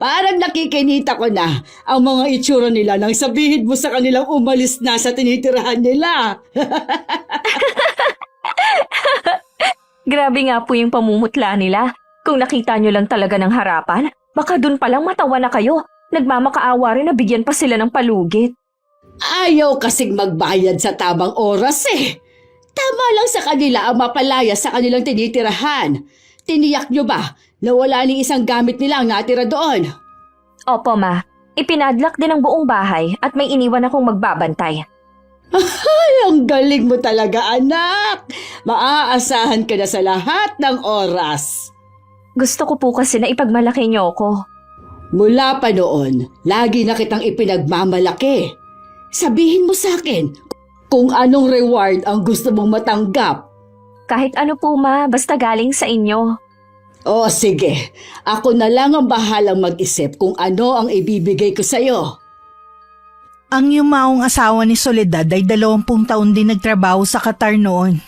Parang nakikinita ko na ang mga itsura nila nang sabihin mo sa kanilang umalis na sa tinitirahan nila. Grabe nga po yung pamumutla nila. Kung nakita nyo lang talaga ng harapan, baka dun palang matawa na kayo. Nagmamakaawa rin na bigyan pa sila ng palugit. Ayaw kasing magbayad sa tamang oras eh. Tama lang sa kanila ang mapalaya sa kanilang tinitirahan. Tiniyak nyo ba na wala ni isang gamit nila ang natira doon? Opo ma, ipinadlock din ang buong bahay at may iniwan akong magbabantay. Ay, ang galing mo talaga, anak. Maaasahan ka na sa lahat ng oras. Gusto ko po kasi na ipagmalaki niyo ako. Mula pa noon, lagi na kitang ipinagmamalaki. Sabihin mo sa akin kung anong reward ang gusto mong matanggap. Kahit ano po ma, basta galing sa inyo. O sige, ako na lang ang bahalang mag-isip kung ano ang ibibigay ko sa'yo. Ang yumaong asawa ni Soledad ay 20 taon din nagtrabaho sa Qatar noon.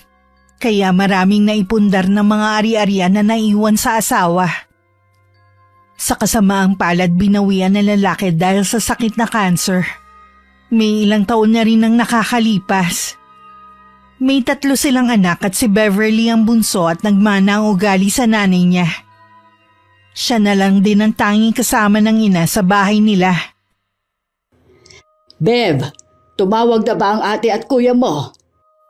Kaya maraming naipundar ng mga ari-arian na naiwan sa asawa. Sa kasamaang palad binawian ng lalaki dahil sa sakit na cancer. May ilang taon na rin ang nakakalipas. May 3 silang anak at si Beverly ang bunso at nagmana ang ugali sa nanay niya. Siya na lang din ang tanging kasama ng ina sa bahay nila. Bev, tumawag na ba ang ate at kuya mo?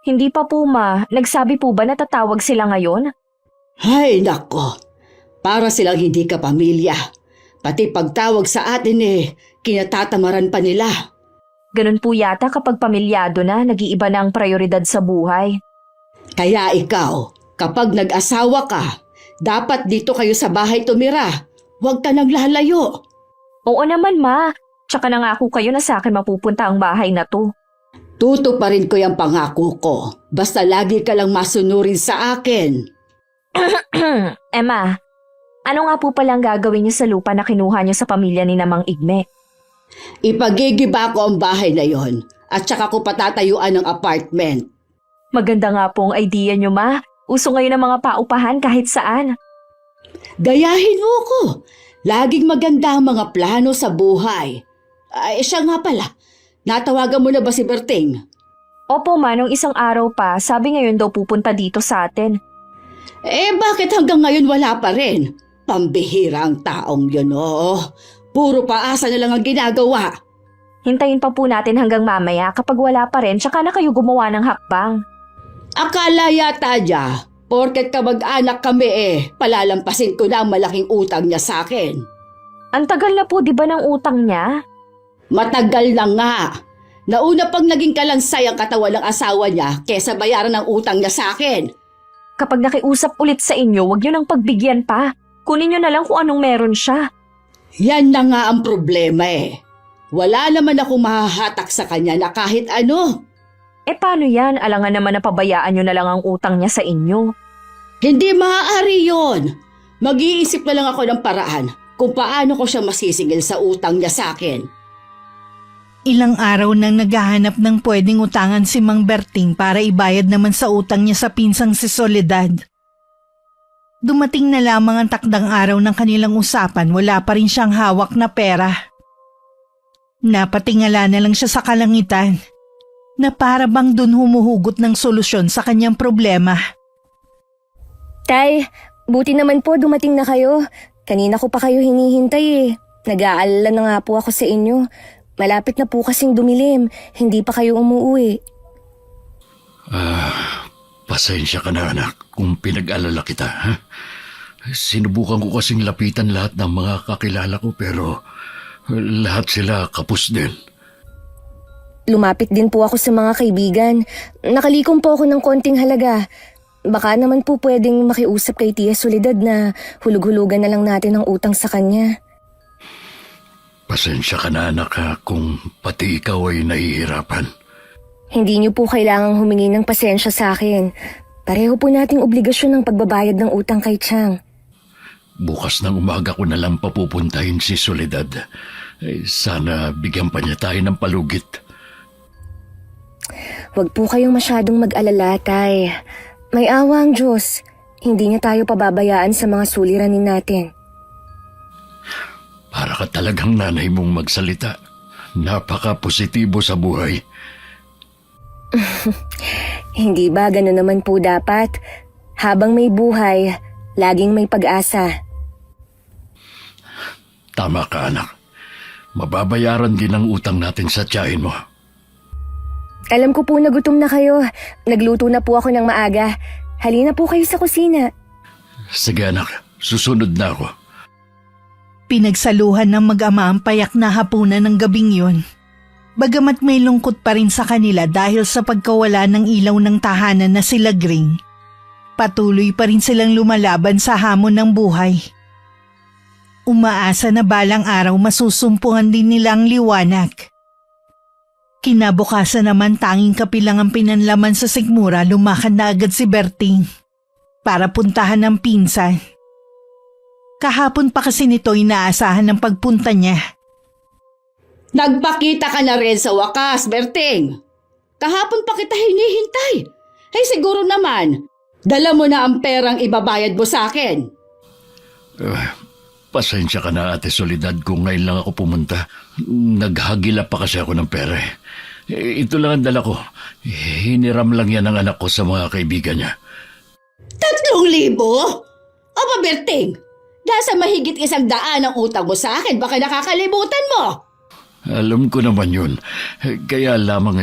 Hindi pa po ma, nagsabi po ba na tatawag sila ngayon? Ay, nako. Para silang hindi ka pamilya. Pati pagtawag sa atin kinatatamaran pa nila. Ganun po yata kapag pamilyado na, nag-iiba na ang prioridad sa buhay. Kaya ikaw, kapag nag-asawa ka, dapat dito kayo sa bahay tumira. Huwag ka nang lalayo. Oo naman ma, tsaka nangako kayo na sa akin mapupunta ang bahay na to. Tutuparin ko yung pangako ko. Basta lagi ka lang masunurin sa akin. Emma, ano nga po palang gagawin niyo sa lupa na kinuha niyo sa pamilya ni Namang Igme? Ipagigiba ko ang bahay na yon at saka ko patatayuan ng apartment. Maganda nga po ang idea niyo ma. Uso ngayon ang mga paupahan kahit saan. Gayahin mo ko. Laging maganda ang mga plano sa buhay. Ay, siya nga pala. Natawagan mo na ba si Berting? Opo ma, nung isang araw pa, sabi ngayon daw pupunta dito sa atin. Bakit hanggang ngayon wala pa rin? Pambihira ang taong yun, oh. Puro paasa na lang ang ginagawa. Hintayin pa po natin hanggang mamaya. Kapag wala pa rin, tsaka na kayo gumawa ng hakbang. Akala yata niya, porket kamag-anak kami palalampasin ko na ang malaking utang niya sa akin. Ang tagal na po di ba ng utang niya? Matagal na nga. Nauna pang naging kalansay ang katawan ng asawa niya kesa bayaran ng utang niya sa akin. Kapag nakiusap ulit sa inyo, wag niyo nang pagbigyan pa. Kunin niyo na lang kung anong meron siya. Yan na nga ang problema Wala naman akong mahahatak sa kanya na kahit ano. Paano yan? Alangan naman na pabayaan niyo na lang ang utang niya sa inyo. Hindi maaari yon. Mag-iisip na lang ako ng paraan kung paano ko siya masisingil sa utang niya sa akin. Ilang araw nang naghahanap ng pwedeng utangan si Mang Berting para ibayad naman sa utang niya sa pinsang si Soledad. Dumating na lamang ang takdang araw ng kanilang usapan, wala pa rin siyang hawak na pera. Napatingala na lang siya sa kalangitan na para bang dun humuhugot ng solusyon sa kanyang problema. Tay, buti naman po dumating na kayo. Kanina ko pa kayo hinihintay Nag-aalala na nga po ako sa inyo. Malapit na po kasing dumilim. Hindi pa kayo umuwi. Pasensya ka na anak kung pinag-alala kita. Ha? Sinubukan ko kasing lapitan lahat ng mga kakilala ko pero lahat sila kapos din. Lumapit din po ako sa mga kaibigan. Nakalikom po ako ng konting halaga. Baka naman po pwedeng makiusap kay Tia Soledad na hulug-hulugan na lang natin ang utang sa kanya. Pasensya ka na anak kung pati ikaw ay nahihirapan. Hindi niyo po kailangang humingi ng pasensya sa akin. Pareho po nating obligasyon ng pagbabayad ng utang kay Chang. Bukas ng umaga ko na lang papupuntahin si Soledad. Sana bigyan pa niya tayo ng palugit. Huwag po kayong masyadong mag-alala, Tay. May awa ang Diyos. hindi niya tayo pababayaan sa mga suliranin natin. Para ka talagang nanay mong magsalita. Napaka-positibo sa buhay. Hindi ba gano'n naman po dapat? Habang may buhay, laging may pag-asa. Tama ka, anak. Mababayaran din ang utang natin sa tiyahin mo. Alam ko po na gutom na kayo. Nagluto na po ako ng maaga. Halina po kayo sa kusina. Sige, anak. Susunod na ako. Pinagsaluhan ng mag-ama ang payak na hapunan ng gabing yun. Bagamat may lungkot pa rin sa kanila dahil sa pagkawala ng ilaw ng tahanan na sila Gring, patuloy pa rin silang lumalaban sa hamon ng buhay. Umaasa na balang araw masusumpungan din nila ang liwanag. Kinabukasan naman tanging kapilang ang pinanlaman sa sikmura, lumakad na agad si Berting para puntahan ng pinsan. Kahapon pa kasi nito inaasahan ng pagpunta niya. Nagpakita ka na rin sa wakas, Berting. Kahapon pa kita hinihintay. Ay siguro naman, dala mo na ang perang ibabayad mo sa akin. Pasensya ka na, Ate Soledad, kung ngayon lang ako pumunta. Naghagila pa kasi ako ng pera. Ito lang ang dala ko. Hiniram lang yan ng anak ko sa mga kaibigan niya. 3,000? Aba, Berting, nasa mahigit 100 ang utang mo sa akin. Baka nakakalimutan mo. Alam ko naman yun. Kaya lamang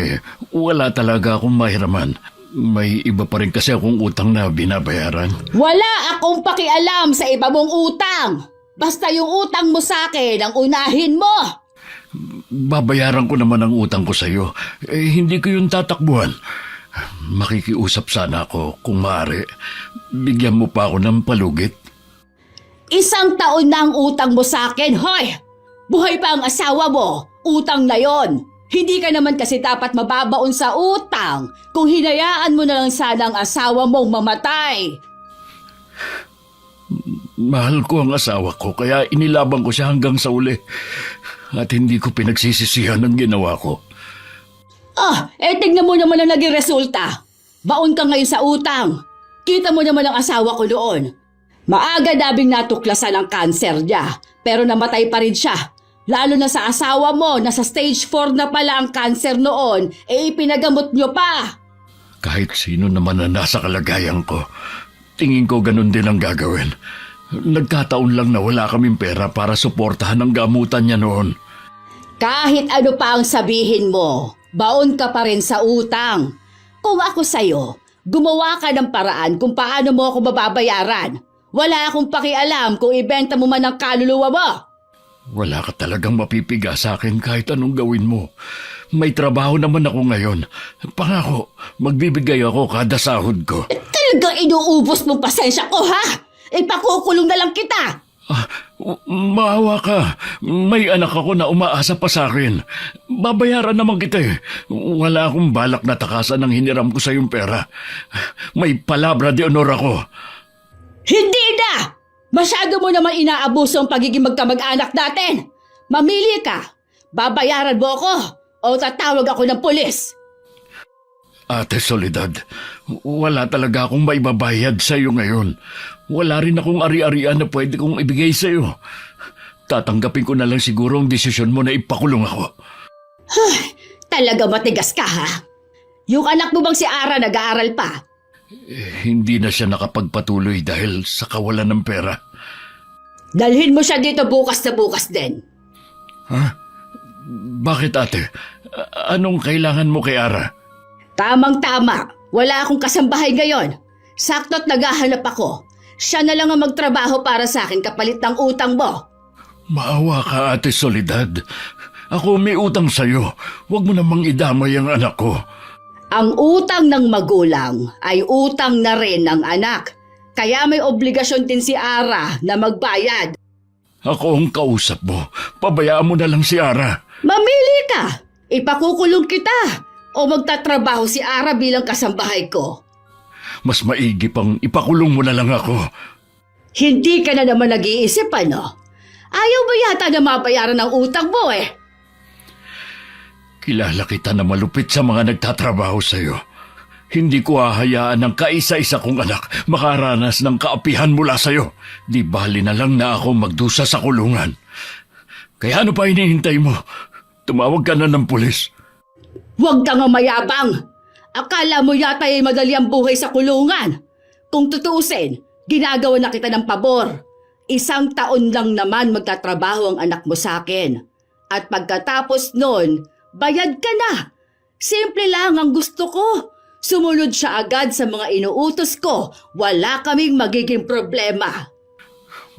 wala talaga akong mahiraman. May iba pa rin kasi akong utang na binabayaran. Wala akong pakialam sa iba mong utang. Basta yung utang mo sa akin ang unahin mo. Babayaran ko naman ang utang ko sa iyo. Hindi ko yun tatakbuhan. Makikiusap sana ako kung maaari. Bigyan mo pa ako ng palugit. 1 taon na ang utang mo sa akin, hoy! Buhay pa ang asawa mo, utang na yon. Hindi ka naman kasi dapat mababaon sa utang kung hinayaan mo na lang sana ang asawa mong mamatay. Mahal ko ang asawa ko, kaya inilabang ko siya hanggang sa uli. At hindi ko pinagsisisihan ang ginawa ko. Tingnan mo naman ang naging resulta. Baon ka ngayon sa utang. Kita mo naman ang asawa ko noon. Maaga nabing natuklasan ang kanser niya, pero namatay pa rin siya. Lalo na sa asawa mo, nasa stage 4 na pala ang kanser noon, ipinagamot niyo pa. Kahit sino naman na nasa kalagayan ko, tingin ko ganun din ang gagawin. Nagkataon lang na wala kaming pera para suportahan ang gamutan niya noon. Kahit ano pa ang sabihin mo, baon ka pa rin sa utang. Kung ako sa'yo, gumawa ka ng paraan kung paano mo ako mababayaran. Wala akong pakialam kung ibenta mo man ang kaluluwa mo. Wala ka talagang mapipiga sa akin kahit anong gawin mo. May trabaho naman ako ngayon. Pangako, magbibigay ako kada sahod ko. Talagang inuubos mong pasensya ko, ha? Ipakukulong na lang kita. Maawa ka. May anak ako na umaasa pa sa akin. Babayaran naman kita eh. Wala akong balak na takasan ang hiniram ko sa iyong pera. May palabra de honor ako. Hindi na! Masyado mo naman inaabuso ang pagiging magkamag-anak natin. Mamili ka. Babayaran mo ako o tatawag ako ng pulis. Ate Soledad, wala talaga akong maibabayad sa iyo ngayon. Wala rin akong ari-arian na pwede kong ibigay sa iyo. Tatanggapin ko na lang siguro ang desisyon mo na ipakulong ako. Talaga matigas ka, ha? Yung anak mo bang si Ara nag-aaral pa? Hindi na siya nakapagpatuloy dahil sa kawalan ng pera. Dalhin mo siya dito bukas na bukas din. Ha? Bakit ate? Anong kailangan mo kay Ara? Tamang-tama. Wala akong kasambahay ngayon. Sakto't naghahanap ako. Siya na lang ang magtrabaho para sa akin kapalit ng utang mo. Maawa ka, Ate Soledad. Ako may utang sa'yo. Huwag mo namang idamay ang anak ko. Ang utang ng magulang ay utang na rin ng anak. Kaya may obligasyon din si Ara na magbayad. Ako ang kausap mo. Pabayaan mo na lang si Ara. Mamili ka. Ipakukulong kita. O magtatrabaho si Ara bilang kasambahay ko. Mas maigi pang ipakulong mo na lang ako. Hindi ka na naman nag-iisip, ano? Ayaw mo yata na mabayaran ang utang mo eh. Kilala kita na malupit sa mga nagtatrabaho sa'yo. Hindi ko hahayaan ng kaisa-isa kong anak makaranas ng kaapihan mula sa'yo. Di bali na lang na ako magdusa sa kulungan. Kaya ano pa hinihintay mo? Tumawag ka na ng pulis. Huwag ka nga mayabang! Akala mo yata ay madali ang buhay sa kulungan. Kung tutuusin, ginagawa na kita ng pabor. 1 taon lang naman magtatrabaho ang anak mo sa akin. At pagkatapos nun, bayad ka na. Simple lang ang gusto ko. Sumunod siya agad sa mga inuutos ko. Wala kaming magiging problema.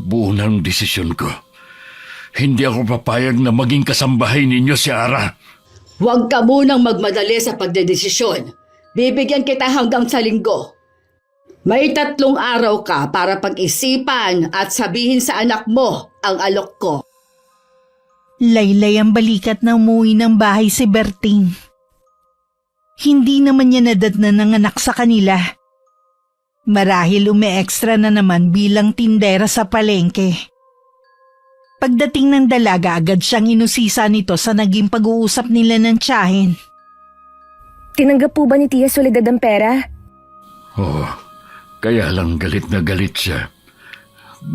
Buo ng desisyon ko. Hindi ako papayag na maging kasambahay ninyo si Ara. Huwag ka munang magmadali sa pagdedesisyon. Bibigyan kita hanggang sa linggo. May 3 araw ka para pag-isipan at sabihin sa anak mo ang alok ko. Laylay ang balikat na umuwi ng bahay si Berting. Hindi naman niya nadatnan ng anak sa kanila. Marahil ume-extra na naman bilang tindera sa palengke. Pagdating ng dalaga, agad siyang inusisa nito sa naging pag-uusap nila ng tiyahin. Tinanggap po ba ni Tia Soledad ang pera? Oo, kaya lang galit na galit siya.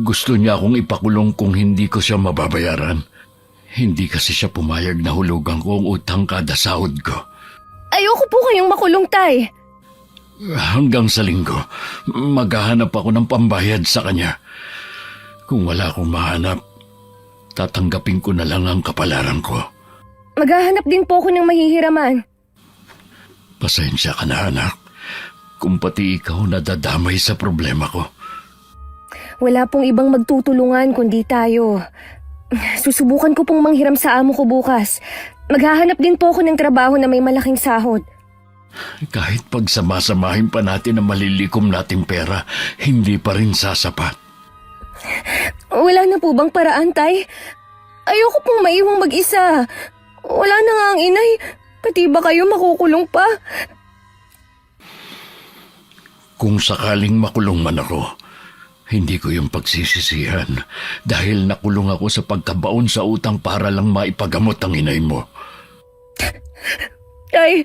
Gusto niya akong ipakulong kung hindi ko siya mababayaran. Hindi kasi siya pumayag na hulugan ko ang utang kada sahod ko. Ayoko po kayong makulong, Tay. Hanggang sa linggo, maghahanap ako ng pambayad sa kanya. Kung wala akong mahanap, tatanggapin ko na lang ang kapalaran ko. Maghahanap din po ako ng mahihiraman. Pasensya ka na, anak. Kung pati ikaw nadadamay sa problema ko. Wala pong ibang magtutulungan kundi tayo. Susubukan ko pong manghiram sa amo ko bukas. Maghahanap din po ako ng trabaho na may malaking sahod. Kahit pagsamasamahin pa natin ang malilikom nating pera, hindi pa rin sasapat. Wala na po bang paraan, Tay? Ayoko pong maiwang mag-isa. Wala na nga ang inay. Pati ba kayo makukulong pa? Kung sakaling makulong man ako, hindi ko yung pagsisisihan dahil nakulong ako sa pagkabaon sa utang para lang maipagamot ang inay mo. Tay,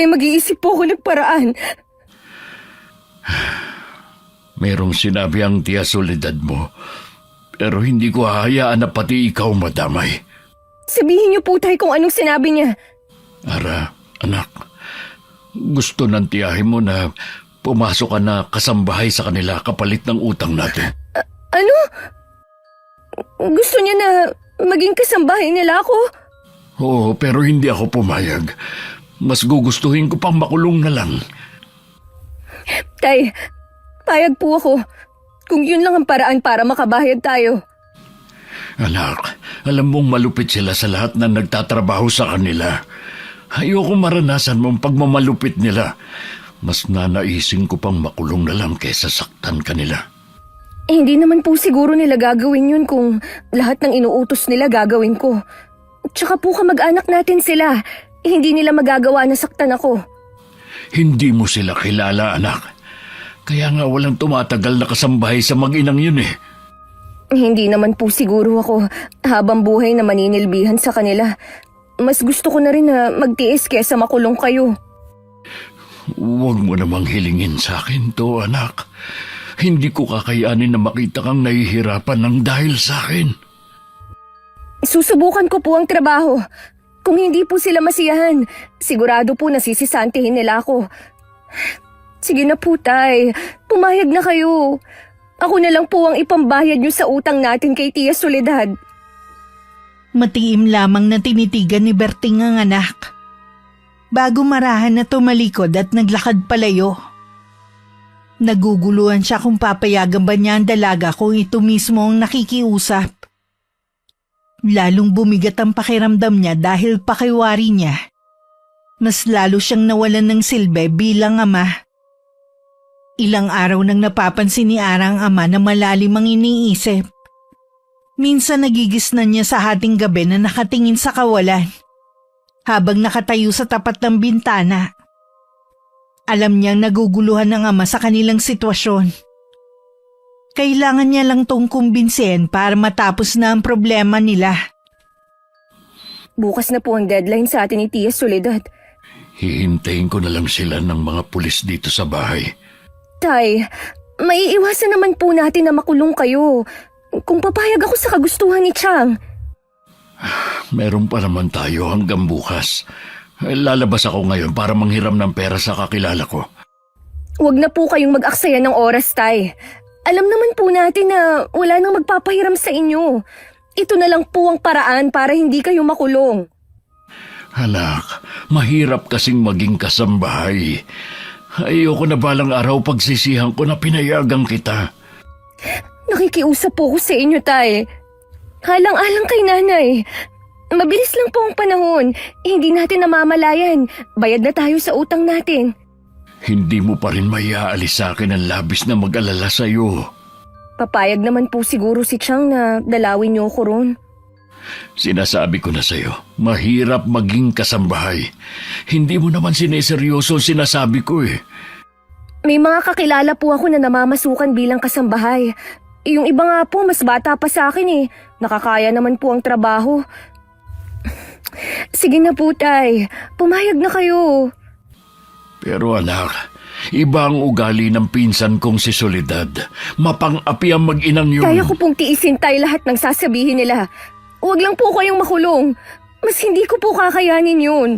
mag-iisip po ako ng paraan. Merong sinabi ang Tia Soledad mo, pero hindi ko hahayaan na pati ikaw madamay. Sabihin niyo po, Tay, kung anong sinabi niya. Ara, anak, gusto ng tiyahin mo na pumasok ka na kasambahay sa kanila kapalit ng utang natin. Ano? Gusto niya na maging kasambahay nila ako? Oo, pero hindi ako pumayag. Mas gugustuhin ko pang makulong na lang. Tay, payag po ako. Kung yun lang ang paraan para makabayad tayo. Anak, alam mong malupit sila sa lahat na nagtatrabaho sa kanila. Ayoko maranasan mong pagmamalupit nila. Mas nanaisin ko pang makulong na lang kaysa saktan kanila. Hindi naman po siguro nila gagawin yun kung lahat ng inuutos nila gagawin ko. Tsaka po kamag-anak natin sila. Hindi nila magagawa na saktan ako. Hindi mo sila kilala, anak. Kaya nga walang tumatagal na kasambahay sa mag-inang yun eh. Hindi naman po siguro ako habang buhay na maninilbihan sa kanila. Mas gusto ko na rin na magtiis kesa makulong kayo. Huwag mo namang hilingin sa akin to, anak. Hindi ko kakayanin na makita kang nahihirapan ng dahil sa akin. Susubukan ko po ang trabaho. Kung hindi po sila masiyahan, sigurado po nasisisantihin nila ako. Sige na po, Tay. Pumayag na kayo. Ako na lang po ang ipambayad niyo sa utang natin kay Tia Soledad. Matiim lamang na tinitigan ni Berting ang anak. Bago marahan na tumalikod at naglakad palayo. Naguguluhan siya kung papayagan ba niya ang dalaga kung ito mismo ang nakikiusap. Lalong bumigat ang pakiramdam niya dahil pakiwari niya. Mas lalo siyang nawalan ng silbi bilang ama. Ilang araw nang napapansin ni Ara ang ama na malalim ang iniisip. Minsan nagigisnan niya sa hating gabi na nakatingin sa kawalan. Habang nakatayo sa tapat ng bintana. Alam niyang naguguluhan ng ama sa kanilang sitwasyon. Kailangan niya lang tong kumbinsihin para matapos na ang problema nila. Bukas na po ang deadline sa atin ni Tia Soledad. Hihintayin ko na lang sila ng mga pulis dito sa bahay. Tay, maiiwasan naman po natin na makulong kayo. Kung papayag ako sa kagustuhan ni Chang. Meron pa naman tayo hanggang bukas. Lalabas ako ngayon para manghiram ng pera sa kakilala ko. Huwag na po kayong mag-aksaya ng oras, Tay. Alam naman po natin na wala nang magpapahiram sa inyo. Ito na lang po ang paraan para hindi kayo makulong. Anak, mahirap kasing maging kasambahay. Ayoko na balang araw pagsisihan ko na pinayagan kita. Nakikiusap po ako sa inyo, Tay. Halang-alang kay nanay. Mabilis lang po ang panahon. Hindi natin namamalayan. Bayad na tayo sa utang natin. Hindi mo pa rin maiaalis sa akin ang labis na mag-alala sa'yo. Papayag naman po siguro si Chang na dalawin niyo ako ron. Sinasabi ko na sa'yo, mahirap maging kasambahay. Hindi mo naman sineseryoso ang sinasabi ko eh. May mga kakilala po ako na namamasukan bilang kasambahay. Yung iba nga po mas bata pa sa akin eh. Nakakaya naman po ang trabaho. Sige na po, Tay. Pumayag na kayo. Pero anak, iba ang ugali ng pinsan kong si Soledad. Mapang-api ang mag-inang yun. Kaya ko pong tiisin, Tay, lahat ng sasabihin nila. Huwag lang po kayong makulong. Mas hindi ko po kakayanin yun.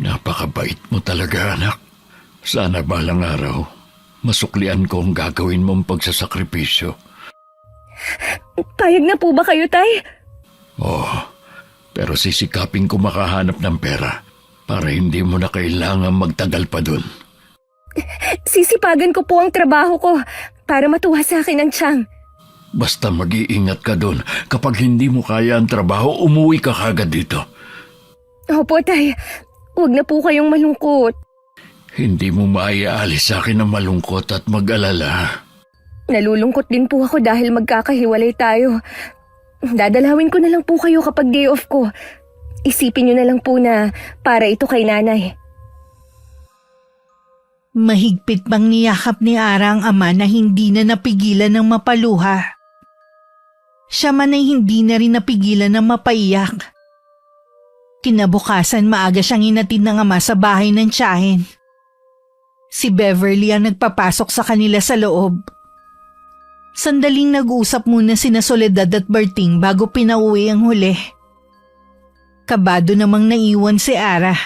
Napakabait mo talaga, anak. Sana balang araw, masuklian ko ang gagawin mong pagsasakripisyo. Payag na po ba kayo, Tay? Oo, pero sisikapin ko makahanap ng pera para hindi mo na kailangan magtagal pa dun. Sisipagan ko po ang trabaho ko para matuwa sa akin ang Chang. Basta mag-iingat ka dun. Kapag hindi mo kaya ang trabaho, umuwi ka kagad dito. Opo, Tay. Huwag na po kayong malungkot. Hindi mo maiaalis sa akin ng malungkot at mag-alala. Nalulungkot din po ako dahil magkakahiwalay tayo. Dadalawin ko na lang po kayo kapag day off ko. Isipin niyo na lang po na para ito kay nanay. Mahigpit pang niyakap ni Ara ang ama na hindi na napigilan ng mapaluha. Siya man ay hindi na rin napigilan ng mapaiyak. Kinabukasan maaga siyang inatid ng ama sa bahay ng tiyahin. Si Beverly ang nagpapasok sa kanila sa loob. Sandaling nag-uusap muna sina Soledad at Berting bago pinauwi ang huli. Kabado namang naiwan si Ara.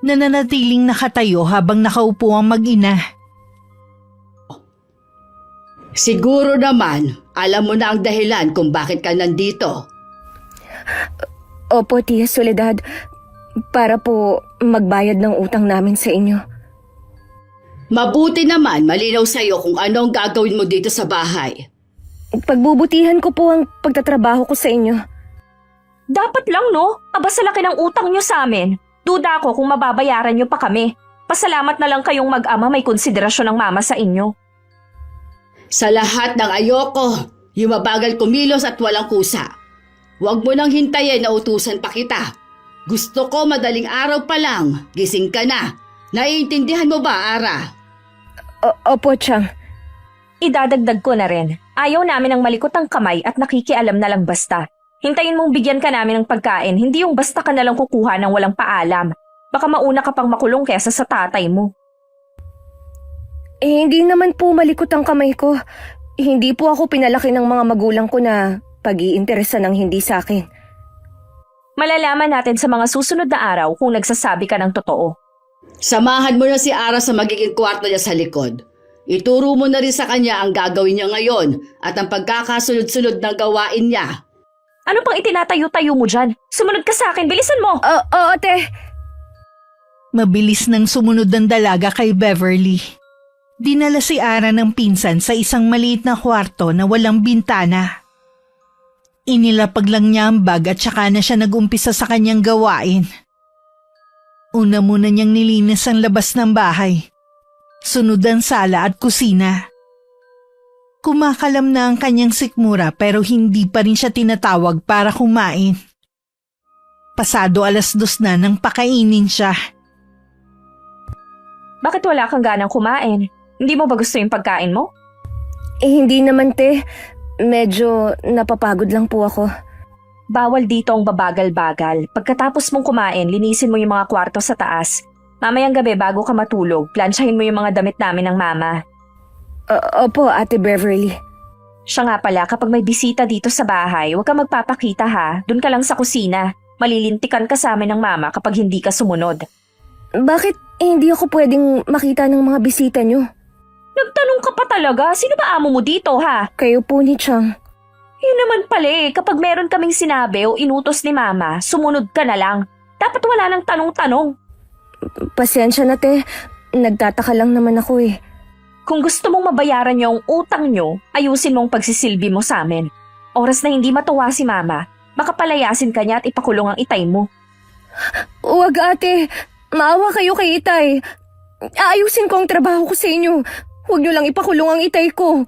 Nananatiling nakatayo habang nakaupo ang mag-ina. Siguro naman, alam mo na ang dahilan kung bakit ka nandito. Opo, Tia Soledad. Para po magbayad ng utang namin sa inyo. Mabuti naman malinaw sa'yo kung ano ang gagawin mo dito sa bahay. Pagbubutihan ko po ang pagtatrabaho ko sa inyo. Dapat lang no, aba sa laki ng utang nyo sa amin. Duda ako kung mababayaran nyo pa kami. Pasalamat na lang kayong mag-ama may konsiderasyon ng mama sa inyo. Sa lahat ng ayoko, yung mabagal kumilos at walang kusa. Huwag mo nang hintayin na utusan pa kita. Gusto ko madaling araw pa lang, gising ka na. Naiintindihan mo ba, Ara? Opo, Chang. Idadagdag ko na rin. Ayaw namin ang malikot ang kamay at nakikialam na lang basta. Hintayin mong bigyan ka namin ng pagkain, hindi yung basta ka na lang kukuha ng walang paalam. Baka mauna ka pang makulong kesa sa tatay mo. Hindi naman po malikot ang kamay ko. Hindi po ako pinalaki ng mga magulang ko na pag-iinteresa ng hindi sa akin. Malalaman natin sa mga susunod na araw kung nagsasabi ka ng totoo. Samahan mo na si Ara sa magiging kwarto niya sa likod. Ituro mo na rin sa kanya ang gagawin niya ngayon at ang pagkakasunod-sunod ng gawain niya. Ano pang itinatayo-tayo mo dyan? Sumunod ka sa akin, bilisan mo! Oo, Te. Mabilis nang sumunod ang dalaga kay Beverly. Dinala si Ara ng pinsan sa isang maliit na kwarto na walang bintana. Inilapag lang niya ang bag at saka na siya nag-umpisa sa kanyang gawain. Una muna niyang nilinis ang labas ng bahay. Sunod ang sala at kusina. Kumakalam na ang kanyang sikmura pero hindi pa rin siya tinatawag para kumain. Pasado 2:00 na nang pakainin siya. Bakit wala kang ganang kumain? Hindi mo ba gusto yung pagkain mo? Hindi naman, Te. Medyo napapagod lang po ako. Bawal dito ang babagal-bagal. Pagkatapos mong kumain, linisin mo yung mga kwarto sa taas. Mamayang gabi bago ka matulog, plansyahin mo yung mga damit namin ng mama. Opo, Ate Beverly. Siya nga pala, kapag may bisita dito sa bahay, huwag ka magpapakita ha. Doon ka lang sa kusina. Malilintikan ka sa amin ng mama kapag hindi ka sumunod. Bakit hindi ako pwedeng makita ng mga bisita nyo? Nagtanong ka pa talaga? Sino ba amo mo dito ha? Kayo po ni Chang. Yun naman pala eh, kapag meron kaming sinabi o inutos ni mama, sumunod ka na lang. Dapat wala nang tanong-tanong. Pasensya na, te. Nagtataka lang naman ako eh. Kung gusto mong mabayaran yung utang nyo, ayusin mong pagsisilbi mo sa amin. Oras na hindi matuwa si mama, baka palayasin ka niya at ipakulong ang itay mo. Huwag, ate. Maawa kayo kay Itay. Aayusin ko ang trabaho ko sa inyo. Huwag nyo lang ipakulong ang itay ko.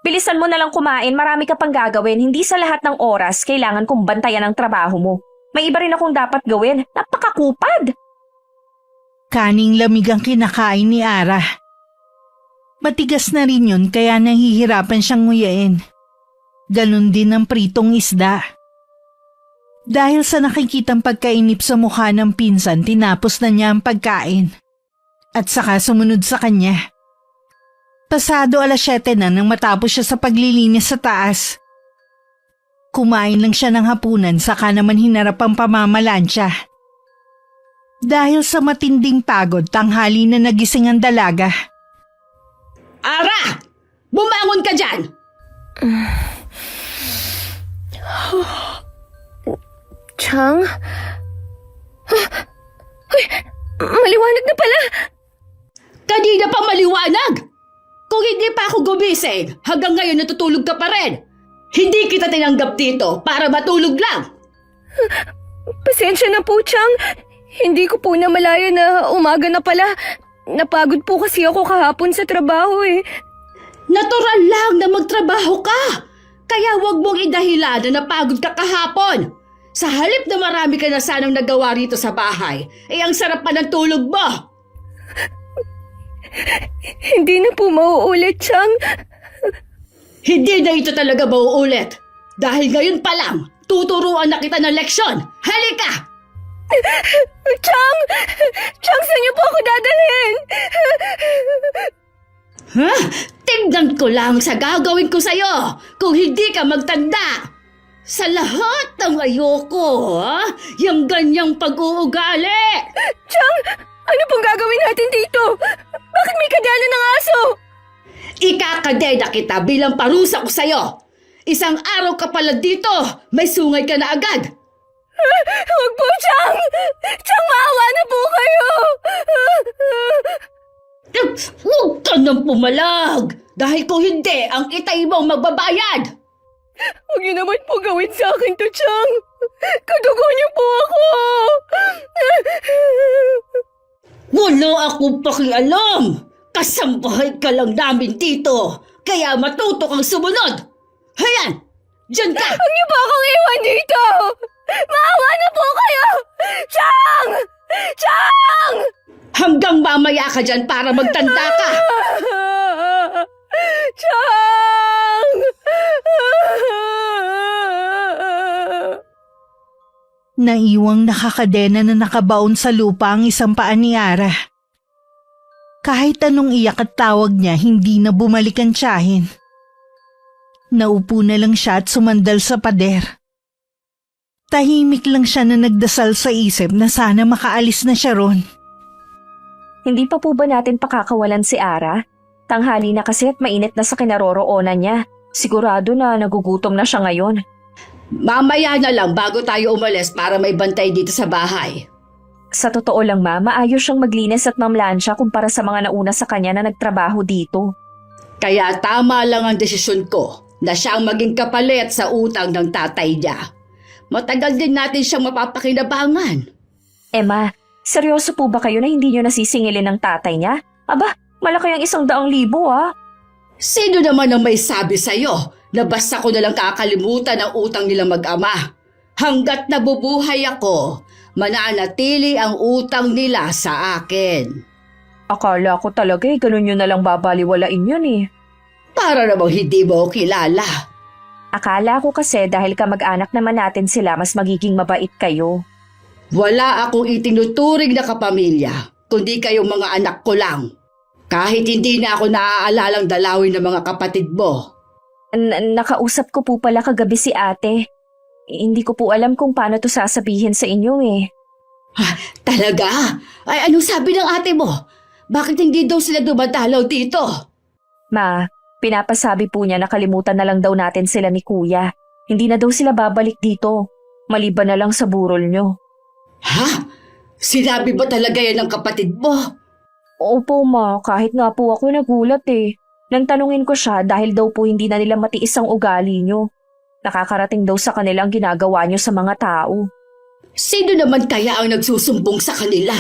Bilisan mo na lang kumain, marami ka pang gagawin. Hindi sa lahat ng oras kailangan kong bantayan ang trabaho mo. May iba rin akong dapat gawin. Napakakupad! Kaning lamig ang kinakain ni Ara. Matigas na rin yun kaya nahihirapan siyang nguyain. Ganon din ang pritong isda. Dahil sa nakikitang pagkainip sa mukha ng pinsan, tinapos na niya ang pagkain. At saka sumunod sa kanya. Pasado 7:00 na nang matapos siya sa paglilinis sa taas. Kumain lang siya ng hapunan saka naman hinarap ang pamamalansya. Dahil sa matinding pagod, tanghali na nagising ang dalaga. Ara! Bumangon ka dyan! Chang? Ay, maliwanag na pala! Kanina pa maliwanag! Kung hindi pa ako gumising, hanggang ngayon natutulog ka pa rin. Hindi kita tinanggap dito para matulog lang. Pasensya na po, Chang. Hindi ko po namalaya na umaga na pala. Napagod po kasi ako kahapon sa trabaho eh. Natural lang na magtrabaho ka. Kaya wag mong idahilan na napagod ka kahapon. Sa halip na marami ka na sanang nagawa rito sa bahay, ang sarap pa ng tulog mo. Hindi na po mauulit, Chang. Hindi na ito talaga mauulit. Dahil ngayon pa lang, tuturuan na kita ng leksyon. Halika! Chang! Chang, saan niyo po ako dadalhin? Ha? Tingnan ko lang sa gagawin ko sa'yo kung hindi ka magtanda. Sa lahat ng ayoko, ha? Yung ganyang pag-uugali. Chang, ano pong gagawin natin dito? Bakit may kadena ng aso? Ikakadena kita bilang parusa ko sa'yo. Isang araw ka pala dito, may sungay ka na agad. Huwag po, Chang! Chang, maawa na po kayo! Huwag ka nang pumalag. Dahil kung hindi, ang itay mo ang magbabayad. Huwag niyo naman po gawin sa akin to, Chang! Kadugo niyo po ako! Wala akong pakialam. Kasambahay ka lang namin dito. Kaya matuto kang sumunod. Hayan! Diyan ka! Huwag niyo po akong iwan dito! Maawa na po kayo! Chang! Chang! Hanggang mamaya ka dyan para magtanda ka. Chang! Naiwang nakakadena na nakabaon sa lupa ang isang paa ni Ara. Kahit anong iyak at tawag niya, hindi na bumalik ang tiyahin. Naupo na lang siya at sumandal sa pader. Tahimik lang siya na nagdasal sa isip na sana makaalis na siya ron. Hindi pa po ba natin pakakawalan si Ara? Tanghali na kasi at mainit na sa kinaroroonan niya. Sigurado na nagugutom na siya ngayon. Mamaya na lang bago tayo umalis para may bantay dito sa bahay. Sa totoo lang ma, maayos siyang maglinis at mamlansya kumpara sa mga nauna sa kanya na nagtrabaho dito. Kaya tama lang ang desisyon ko na siya ang maging kapalit sa utang ng tatay niya. Matagal din natin siyang mapapakinabangan. Ma, seryoso po ba kayo na hindi niyo nasisingilin ng tatay niya? Aba, malaki ang 100,000 ah. Sino naman ang may sabi sa'yo na basta ko nalang kakalimutan ang utang nilang mag-ama? Hanggat nabubuhay ako, mananatili ang utang nila sa akin. Akala ko talaga ganun nyo nalang babaliwalain yun eh. Para namang hindi mo kilala. Akala ko kasi dahil kamag-anak naman natin sila mas magiging mabait kayo. Wala akong itinuturing na kapamilya kundi kayong mga anak ko lang. Kahit hindi na ako naaalalang dalawin ng mga kapatid mo. Nakausap ko po pala kagabi si ate. Hindi ko po alam kung paano to sasabihin sa inyo eh. Talaga? Ay, anong sabi ng ate mo? Bakit hindi daw sila dumadalaw dito? Ma, pinapasabi po niya na kalimutan na lang daw natin sila ni kuya. Hindi na daw sila babalik dito. Maliban na lang sa burol nyo. Ha? Sinabi ba talaga yan ng kapatid mo? Opo ma, kahit nga po ako nagulat eh. Nang tanungin ko siya dahil daw po hindi na nila matiis ang ugali nyo. Nakakarating daw sa kanilang ginagawa nyo sa mga tao. Sino naman kaya ang nagsusumbong sa kanila?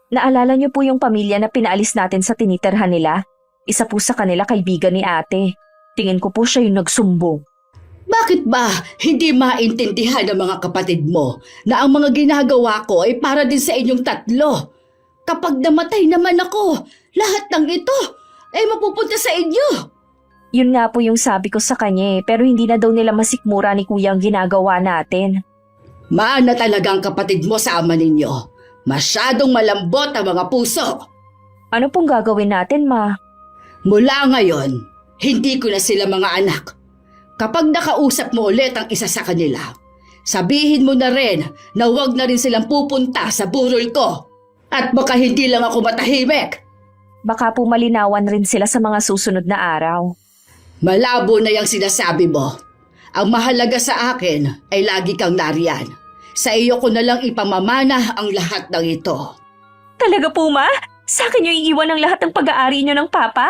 Naalala niyo po yung pamilya na pinaalis natin sa tinitirhan nila? Isa po sa kanila kaibigan ni ate. Tingin ko po siya yung nagsumbong. Bakit ba hindi maintindihan ng mga kapatid mo na ang mga ginagawa ko ay para din sa inyong tatlo? Kapag namatay naman ako, lahat ng ito ay mapupunta sa inyo. Yun nga po yung sabi ko sa kanya pero hindi na daw nila masikmura ni kuya ang ginagawa natin. Maana talaga ang kapatid mo sa ama ninyo. Masyadong malambot ang mga puso. Ano pong gagawin natin ma? Mula ngayon, hindi ko na sila mga anak. Kapag nakausap mo ulit ang isa sa kanila, sabihin mo na rin na huwag na rin silang pupunta sa burol ko. At baka hindi lang ako matahimik. Baka po malinawan rin sila sa mga susunod na araw. Malabo na yung sinasabi mo. Ang mahalaga sa akin ay lagi kang nariyan. Sa iyo ko na lang ipamamana ang lahat ng ito. Talaga po ma? Sa akin niyo iiwan ang lahat ng pag-aari niyo ng papa?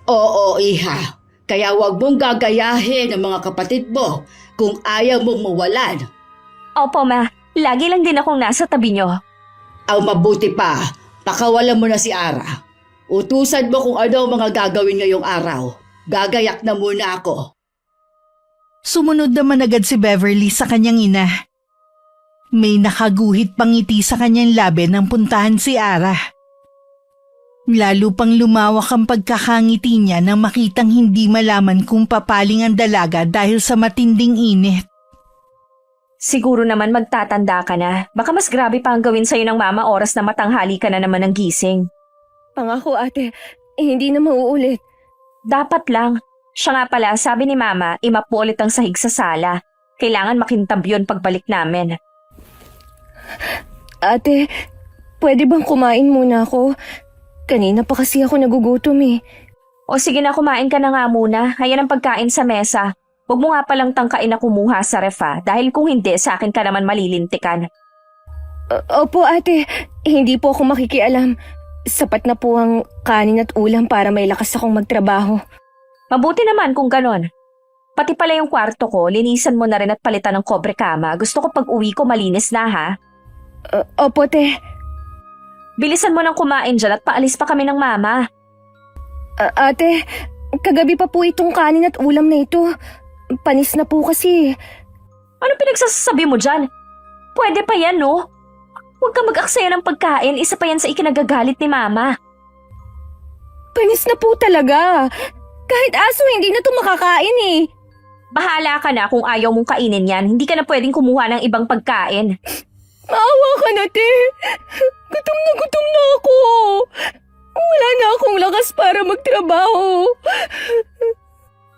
Oo, iha. Kaya huwag mong gagayahin ang mga kapatid mo kung ayaw mong mawalan. Opo ma, lagi lang din akong nasa tabi niyo. Ang mabuti pa, pakawalan mo na si Ara. Utusan mo kung ano ang mga gagawin ngayong araw. Gagayak na muna ako. Sumunod naman agad si Beverly sa kanyang ina. May nakaguhit pang ngiti sa kanyang labi nang puntahan si Ara. Lalo pang lumawak ang pagkakangiti niya nang makitang hindi malaman kung papaling ang dalaga dahil sa matinding init. Siguro naman magtatanda ka na. Baka mas grabe pa ang gawin sa'yo ng mama oras na matanghali ka na naman ng gising. Pangako ate, hindi na mauulit. Dapat lang. Siya nga pala, sabi ni mama, imap po ulit ang sahig sa sala. Kailangan makintab yun pagbalik namin. Ate, pwede bang kumain muna ako? Kanina pa kasi ako nagugutom eh. O sige na, kumain ka na nga muna. Hayan ang pagkain sa mesa. Huwag mo nga palang tangkain na kumuha sa refa dahil kung hindi, sa akin ka naman malilintikan. Opo ate, hindi po ako makikialam. Sapat na po ang kanin at ulam para may lakas akong magtrabaho. Mabuti naman kung ganon. Pati pala yung kwarto ko, linisan mo na rin at palitan ng kobre kama. Gusto ko pag uwi ko malinis na ha. Opo te. Bilisan mo nang kumain dyan at paalis pa kami ng mama. Ate, kagabi pa po itong kanin at ulam na ito. Panis na po kasi. Ano pinagsasabi mo dyan? Pwede pa yan no? Huwag ka mag-aksaya ng pagkain, isa pa yan sa ikinagagalit ni mama. Panis na po talaga. Kahit aso hindi na ito makakain eh. Bahala ka na kung ayaw mong kainin yan, hindi ka na pwedeng kumuha ng ibang pagkain. Maawa ka na, te. Gutom na ako. Wala na akong lakas para magtrabaho.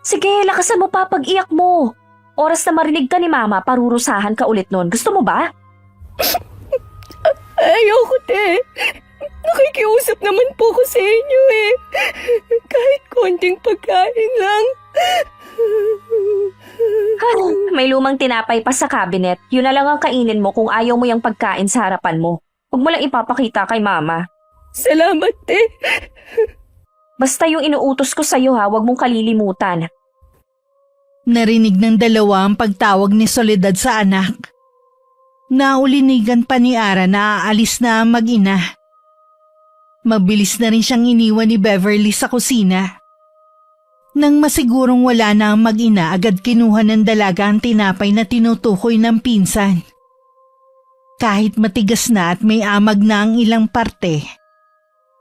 Sige, lakasan mo pa pag-iyak mo. Oras na marinig ka ni mama, parurusahan ka ulit nun. Gusto mo ba? Ayoko, te. Nakikiusap naman po ko sa inyo eh. Kahit konting pagkain lang. May lumang tinapay pa sa cabinet. Yun na lang ang kainin mo kung ayaw mo yung pagkain sa harapan mo. Huwag mo lang ipapakita kay mama. Salamat, te. Basta yung inuutos ko sa'yo ha, huwag mong kalilimutan. Narinig ng dalawa ang pagtawag ni Soledad sa anak. Naulinigan pa ni Ara na aalis na ang mag-ina. Mabilis na rin siyang iniwan ni Beverly sa kusina. Nang masigurong wala na ang mag-ina, agad kinuha ng dalaga ang tinapay na tinutukoy ng pinsan. Kahit matigas na at may amag na ang ilang parte,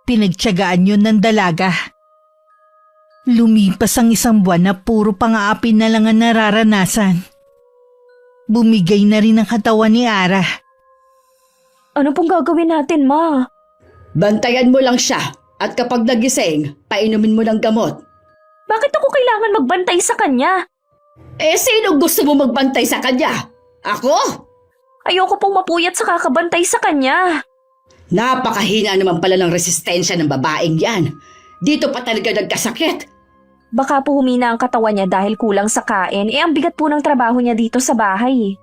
pinagtiyagaan yun ng dalaga. Lumipas ang isang buwan na puro pang-aapi na lang ang nararanasan. Bumigay na rin ang katawan ni Ara. Ano pong gagawin natin, ma? Bantayan mo lang siya at kapag nagising, painumin mo ng gamot. Bakit ako kailangan magbantay sa kanya? Sino gusto mo magbantay sa kanya? Ako? Ayoko pong mapuyat sa kakabantay sa kanya. Napakahina naman pala ng resistensya ng babaeng yan. Dito pa talaga nagkasakit. Baka po humina ang katawan niya dahil kulang sa kain. Ang bigat po ng trabaho niya dito sa bahay.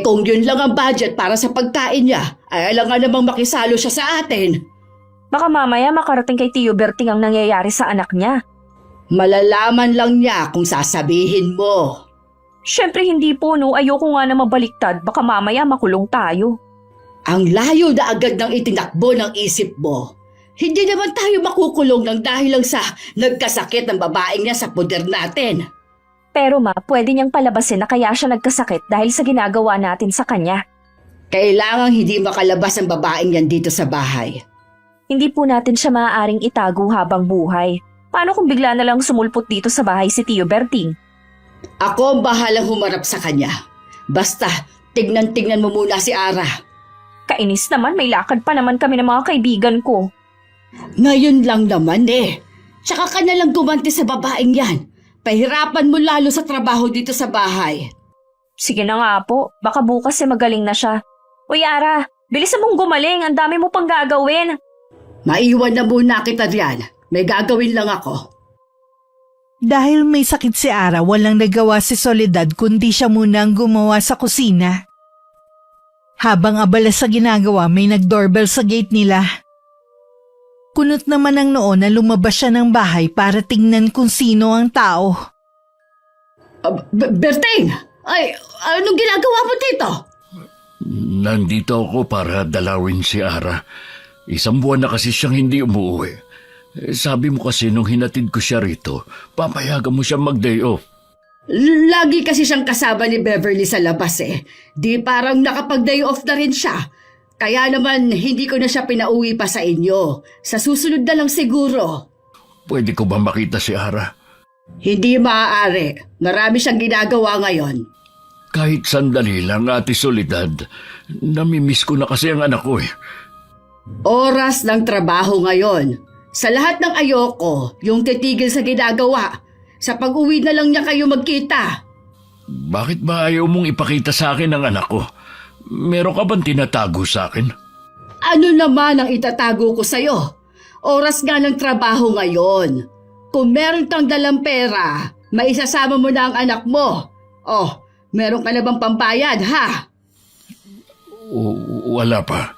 Kung yun lang ang budget para sa pagkain niya, ay alam nga namang makisalo siya sa atin. Baka mamaya makarating kay Tio Berting ang nangyayari sa anak niya. Malalaman lang niya kung sasabihin mo. Siyempre hindi po no, ayoko nga na mabaliktad. Baka mamaya makulong tayo. Ang layo na agad ng itinakbo ng isip mo. Hindi naman tayo makukulong ng dahil lang sa nagkasakit ng babaeng niya sa poder natin. Pero ma, pwede niyang palabasin na kaya siya nagkasakit dahil sa ginagawa natin sa kanya. Kailangang hindi makalabas ang babaeng yan dito sa bahay. Hindi po natin siya maaaring itago habang buhay. Paano kung bigla na lang sumulpot dito sa bahay si Tio Berting? Ako ang bahalang humarap sa kanya. Basta, tignan-tignan mo muna si Ara. Kainis naman, may lakad pa naman kami ng mga kaibigan ko. Ngayon lang naman Tsaka ka na lang gumanti sa babaeng yan. Pahirapan mo lalo sa trabaho dito sa bahay. Sige na nga po, baka bukas magaling na siya. Uy Ara, bilisan mong gumaling, ang dami mo pang gagawin. Maiwan na muna kita riyan. May gagawin lang ako. Dahil may sakit si Ara, walang nagawa si Soledad kundi siya muna ang gumawa sa kusina. Habang abala sa ginagawa, may nag-doorbell sa gate nila. Kunot naman ang noo na lumabas siya ng bahay para tingnan kung sino ang tao. Berting! Ay, anong ginagawa mo dito? Nandito ako para dalawin si Ara. 1 buwan na kasi siyang hindi umuwi. Sabi mo kasi nung hinatid ko siya rito, papayagan mo siya mag-day off. Lagi kasi siyang kasama ni Beverly sa labas Di parang nakapag-day off na rin siya. Kaya naman hindi ko na siya pinauwi pa sa inyo. Sa susunod na lang siguro. Pwede ko ba makita si Ara? Hindi maaari. Marami siyang ginagawa ngayon. Kahit sandali lang, Ate Soledad. Namimiss ko na kasi ang anak ko Oras ng trabaho ngayon. Sa lahat ng ayoko, yung titigil sa ginagawa. Sa pag-uwi na lang niya kayo magkita. Bakit ba ayaw mong ipakita sa akin ang anak ko? Meron ka bang tinatago sa akin? Ano naman ang itatago ko sa'yo? Oras nga ng trabaho ngayon. Kung meron kang dalang pera, maisasama mo na ang anak mo. Oh, meron ka na bang pambayad, ha? Wala pa.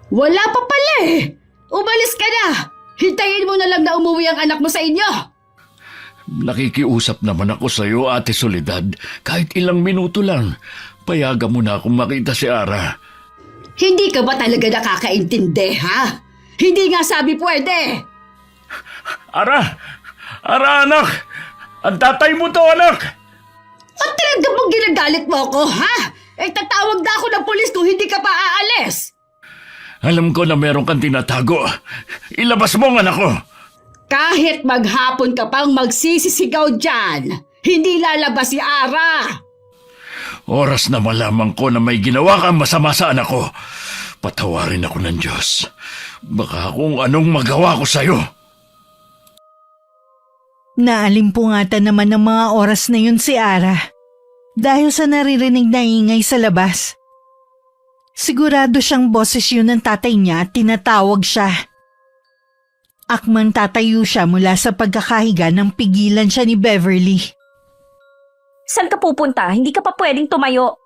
Wala pa pala Umalis ka na! Hintayin mo na lang na umuwi ang anak mo sa inyo! Nakikiusap naman ako sa iyo, Ate Soledad. Kahit ilang minuto lang. Payagan mo na akong makita si Ara. Hindi ka ba talaga nakakaintindi, ha? Hindi nga sabi pwede! Ara! Ara, anak! Ang tatay mo to, anak! At talaga bang ginagalit mo ako, ha? Tatawag na ako ng polis kung hindi ka pa aalis! Alam ko na meron kang tinatago. Ilabas mo ang anak ko! Kahit maghapon ka pang magsisisigaw dyan, hindi lalabas si Ara! Oras na malaman ko na may ginawa kang masama sa anak ko. Patawarin ako ng Diyos. Baka kung anong magawa ko sa'yo. Naalimpungatan naman ng mga oras na yun si Ara dahil sa naririnig na ingay sa labas. Sigurado siyang boses yun ng tatay niya at tinatawag siya. Akmang tatayo siya mula sa pagkakahiga nang pigilan siya ni Beverly. Saan ka pupunta? Hindi ka pa pwedeng tumayo.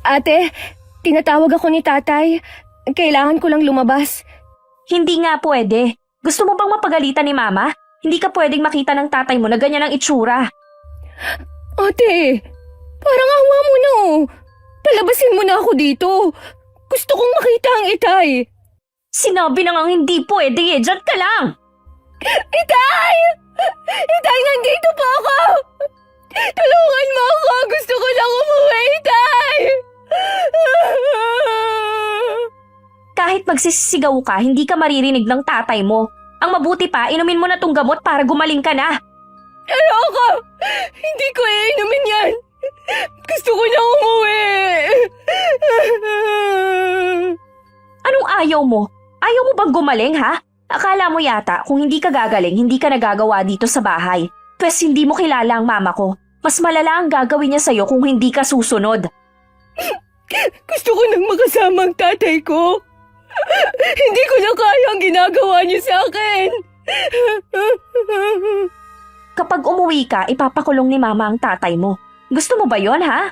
Ate, tinatawag ako ni tatay. Kailangan ko lang lumabas. Hindi nga pwede. Gusto mo bang mapagalitan ni mama? Hindi ka pwedeng makita ng tatay mo na ganyan ang itsura. Ate, parang awa mo na Palabasin mo na ako dito. Gusto kong makita ang itay. Sinabi na nga hindi pwede Diyan ka lang. Itay! Itay, nandito po ako! Tulungan mo ako! Gusto ko lang umuwi, Itay! Kahit magsisigaw ka, hindi ka maririnig ng tatay mo. Ang mabuti pa, inumin mo na tong gamot para gumaling ka na. Ayoko! Hindi ko iinumin yan! Gusto ko lang umuwi! Anong ayaw mo? Ayaw mo bang gumaling, ha? Akala mo yata kung hindi ka gagaling, hindi ka nagagawa dito sa bahay. Pwes hindi mo kilala ang mama ko. Mas malala ang gagawin niya sa'yo kung hindi ka susunod. Gusto ko nang makasama ang tatay ko. Hindi ko na kaya ang ginagawa niyo sa akin. Kapag umuwi ka, ipapakulong ni mama ang tatay mo. Gusto mo ba yon, ha?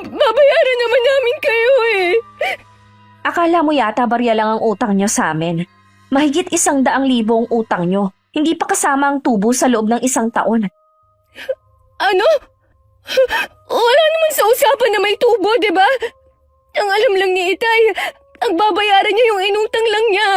Babayaran naman namin kayo eh. Akala mo yata barya lang ang utang niyo sa amin. Mahigit 100,000 ang utang niyo. Hindi pa kasama ang tubo sa loob ng 1 taon. Ano? Wala naman sa usapan na may tubo, di ba? Ang alam lang ni Itay, ang babayaran niya yung inutang lang niya.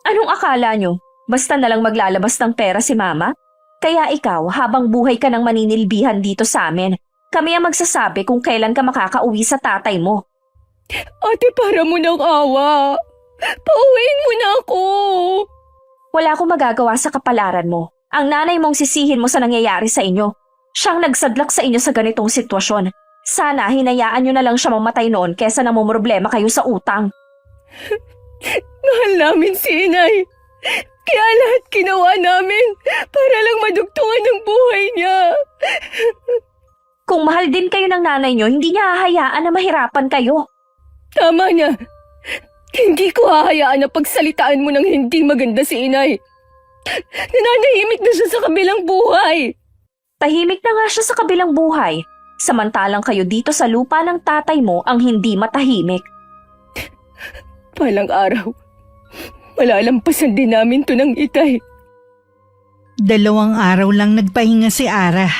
Anong akala niyo? Basta na lang maglalabas ng pera si mama? Kaya ikaw, habang buhay ka ng maninilbihan dito sa amin, kami ang magsasabi kung kailan ka makakauwi sa tatay mo. Ate, para mo ng awa. Pauwiin mo na ako. Wala akong magagawa sa kapalaran mo. Ang nanay mong sisihin mo sa nangyayari sa inyo. Siyang nagsadlak sa inyo sa ganitong sitwasyon. Sana hinayaan nyo na lang siya mamatay noon kesa namumroblema kayo sa utang. Mahal namin si Inay. Kaya lahat ginawa namin para lang madugtungan ng buhay niya. Kung mahal din kayo ng nanay nyo, hindi niya hahayaan na mahirapan kayo. Tama niya. Hindi ko hahayaan na pagsalitaan mo ng hindi maganda si Inay. Nananahimik na siya sa kabilang buhay. Tahimik na nga siya sa kabilang buhay. Samantalang kayo dito sa lupa ng tatay mo ang hindi matahimik. Palang araw, malalampasan din namin to ng Itay. 2 araw lang nagpahinga si Ara.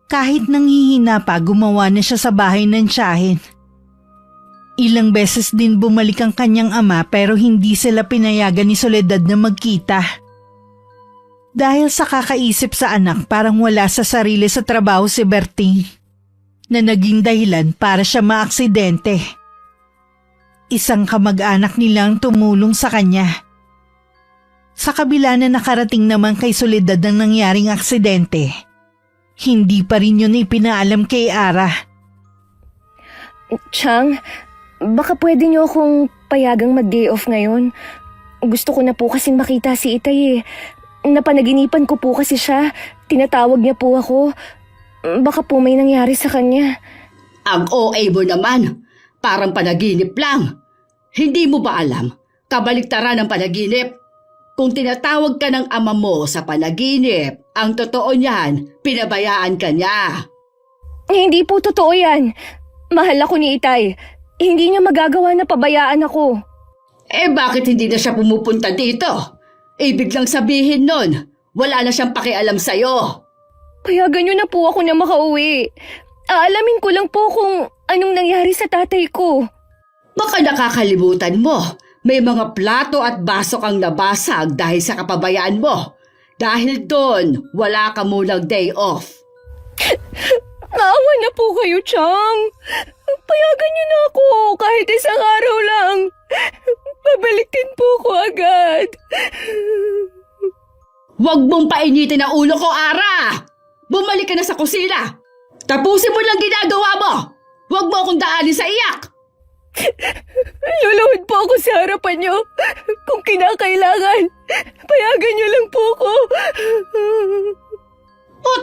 Kahit nanghihina pa, gumawa na siya sa bahay ng tiyahin. Ilang beses din bumalik ang kanyang ama pero hindi sila pinayagan ni Soledad na magkita. Dahil sa kakaisip sa anak, parang wala sa sarili sa trabaho si Berting, na naging dahilan para siya maaksidente. Isang kamag-anak nilang tumulong sa kanya. Sa kabila na nakarating naman kay Soledad ang nangyaring aksidente, hindi pa rin yun ipinaalam kay Ara. Chang, baka pwede niyo akong payagang mag-day off ngayon. Gusto ko na po kasing makita si Itay eh. Napanaginipan ko po kasi siya. Tinatawag niya po ako. Baka po may nangyari sa kanya. Ang OA mo naman, parang panaginip lang. Hindi mo ba alam, kabaliktaran ng panaginip? Kung tinatawag ka ng ama mo sa panaginip, ang totoo niyan, pinabayaan ka niya. Hindi po totoo yan. Mahal ako ni Itay. Hindi niya magagawa na pabayaan ako. Eh bakit hindi na siya pumupunta dito? Ibig lang sabihin nun, wala na siyang pakialam sa'yo. Payagan niyo na po ako na makauwi. Aalamin ko lang po kung anong nangyari sa tatay ko. Baka nakakalimutan mo, may mga plato at baso kang nabasag dahil sa kapabayaan mo. Dahil doon, wala ka munang day off. Naawa na po kayo, Chang. Payagan niyo na ako kahit isang araw lang. Babalik din po ko agad. Huwag mong painitin ang ulo ko, Ara! Bumalik ka na sa kusina! Tapusin mo lang ginagawa mo! Huwag mo akong daanin sa iyak! Luluhod po ako sa harapan niyo. Kung kinakailangan, payagan niyo lang po ko. Oh,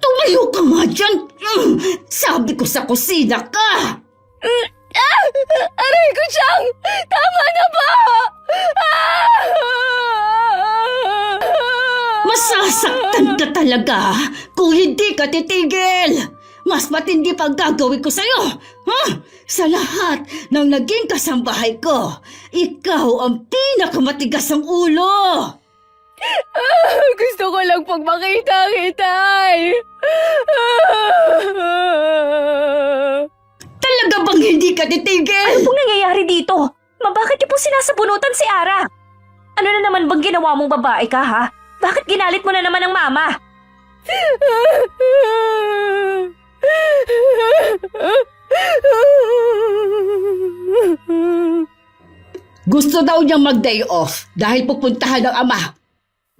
tumayo ka nga dyan! Sabi ko sa kusina ka! Aray ko, Chang! Tama na ba? Masasaktan ka talaga kung hindi ka titigil! Mas matindi pa ang gagawin ko sa'yo! Ha? Sa lahat ng naging kasambahay ko, ikaw ang pinakamatigas ng ulo! Gusto ko lang pag makita kita. Talaga bang hindi ka titigil? Ano pong nangyayari dito? Bakit niyo po sinasabunutan si Ara? Ano na naman bang ginawa mong babae ka, ha? Bakit ginalit mo na naman ang mama? Gusto daw niyang mag-day off dahil pupuntahan ng ama.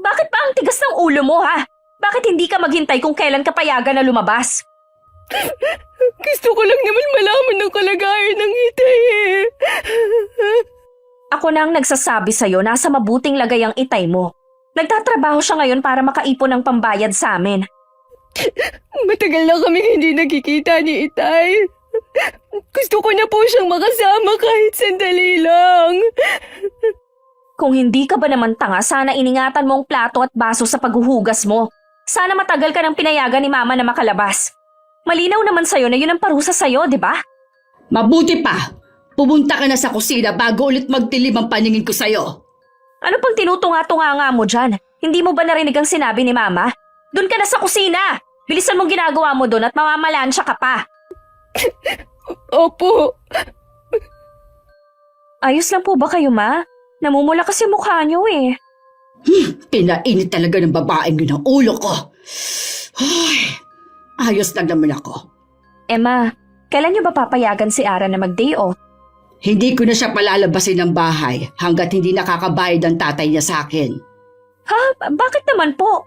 Bakit pa ang tigas ng ulo mo, ha? Bakit hindi ka maghintay kung kailan ka payagan na lumabas? Gusto ko lang naman malaman ng kalagayan ng Itay. Ako na ang nagsasabi sa'yo, nasa mabuting lagay ang itay mo. Nagtatrabaho siya ngayon para makaipon ng pambayad sa amin. Matagal na kami hindi nagkikita ni Itay. Gusto ko na po siyang makasama kahit sandali lang. Kung hindi ka ba naman tanga, sana iningatan mo ang plato at baso sa paghuhugas mo. Sana matagal ka ng pinayagan ni Mama na makalabas. Malinaw naman sa'yo na yun ang parusa sa'yo, di ba? Mabuti pa! Pumunta ka na sa kusina bago ulit magdilim ang paningin ko sa'yo. Ano pang tinutunga-tunga nga mo dyan? Hindi mo ba narinig ang sinabi ni Mama? Doon ka na sa kusina! Bilisan mong ginagawa mo doon at mamamalansya ka pa. Opo. Ayos lang po ba kayo, Ma? Namumula kasi mukha niyo eh. Pinainit talaga ng babaeng yun ang ulo ko. Ay, ayos lang naman ako. Emma, kailan niyo ba papayagan si Ara na mag-day off? Hindi ko na siya palalabasin ng bahay hanggat hindi nakakabayad ang tatay niya sa akin. Ha? Bakit naman po?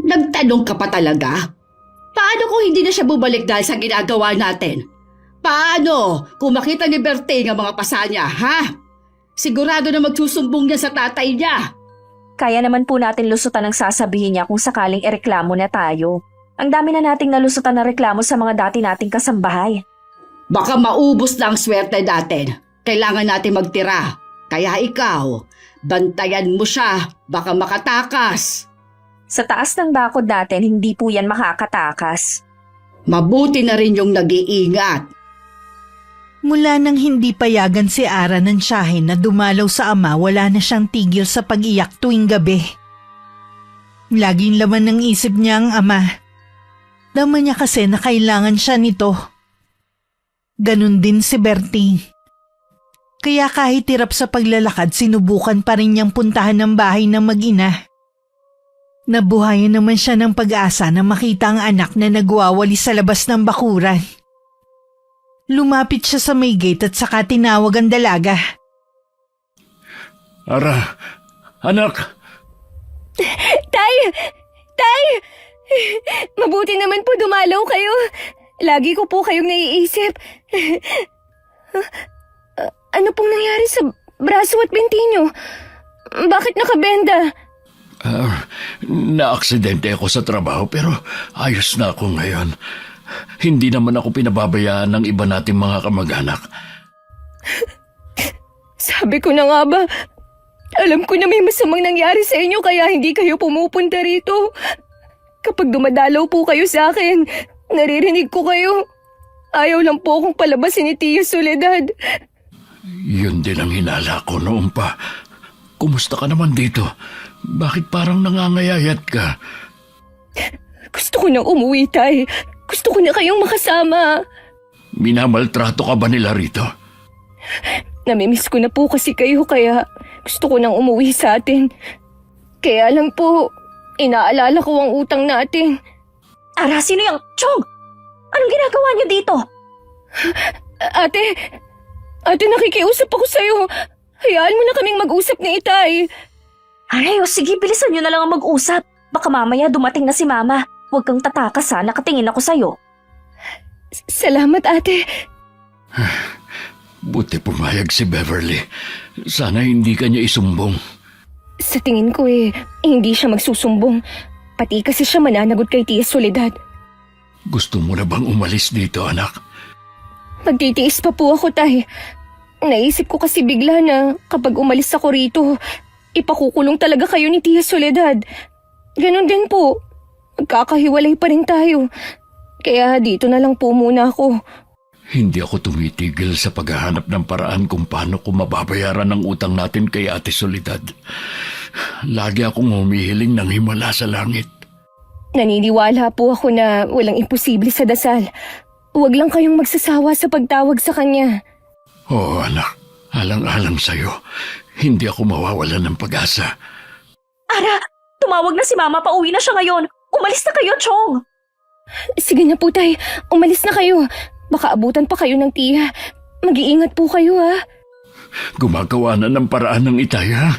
Nagtanong ka pa talaga? Paano kung hindi na siya bumalik dahil sa ginagawa natin? Paano kung makita ni Berting ang mga pasa niya, ha? Sigurado na magsusumbong niya sa tatay niya. Kaya naman po natin lusutan ang sasabihin niya kung sakaling ireklamo na tayo. Ang dami na nating nalusutan na reklamo sa mga dati nating kasambahay. Baka maubos na ang swerte natin. Kailangan natin magtira. Kaya ikaw, bantayan mo siya. Baka makatakas. Sa taas ng bakod natin, hindi po yan makakatakas. Mabuti na rin yung nag-iingat. Mula nang hindi payagan si Ara ng tiyahin na dumalaw sa ama, wala na siyang tigil sa pag-iyak tuwing gabi. Laging laman ng isip niya ang ama. Laman niya kasi na kailangan siya nito. Ganon din si Bertie. Kaya kahit hirap sa paglalakad, sinubukan pa rin niyang puntahan ng bahay ng mag-ina. Nabuhayan naman siya ng pag-asa na makita ang anak na nagwawali sa labas ng bakuran. Lumapit siya sa may gate at saka tinawag ang dalaga. Ara, anak, Tay! Tay! Mabuti naman po dumalaw kayo. Lagi ko po kayong naiisip. Ano pong nangyari sa braso at binti niyo? Bakit nakabenda? naaksidente ako sa trabaho pero ayos na ako ngayon. Hindi naman ako pinababayaan ng iba nating mga kamag-anak. Sabi ko na nga ba, alam ko na may masamang nangyari sa inyo kaya hindi kayo pumupunta rito. Kapag dumadalaw po kayo sa akin, naririnig ko kayo. Ayaw lang po akong palabasin ni Tia Soledad. Yun din ang hinala ko noon pa. Kumusta ka naman dito? Bakit parang nangangayayat ka? Gusto ko na umuwi, Tay. Gusto ko na kayong makasama. Minamaltrato ka ba nila rito? Namimiss ko na po kasi kayo kaya gusto ko nang umuwi sa atin. Kaya lang po, inaalala ko ang utang natin. Ara, sino yung Chong? Anong ginagawa niyo dito? Ate, nakikiusap ako sa'yo. Hayaan mo na kaming mag-usap ni Itay. Aray, o sige, bilisan niyo na lang ang mag-usap. Baka mamaya dumating na si Mama. Huwag kang tatakas ha, nakatingin ako sa'yo. Salamat, ate. Buti pumayag si Beverly. Sana hindi ka niya isumbong. Sa tingin ko hindi siya magsusumbong. Pati kasi siya mananagot kay Tia Soledad. Gusto mo na bang umalis dito, anak? Magtitiis pa po ako, Tay. Naisip ko kasi bigla na kapag umalis ako rito, ipakukulong talaga kayo ni Tia Soledad. Ganon din po. Magkakahiwalay pa rin tayo. Kaya dito na lang po muna ako. Hindi ako tumitigil sa paghahanap ng paraan kung paano ko mababayaran ang utang natin kay Ate Soledad. Lagi akong humihiling ng himala sa langit. Naniniwala po ako na walang imposible sa dasal. Huwag lang kayong magsasawa sa pagtawag sa kanya. Oo, anak. Alang-alang sa'yo. Hindi ako mawawalan ng pag-asa. Ara, tumawag na si Mama, pauwi na siya ngayon. Umalis na kayo, Chong. Sige na po, Tay. Umalis na kayo. Baka abutan pa kayo ng tiya. Mag-iingat po kayo, ha? Gumagawa na ng paraan ng Itay, ha?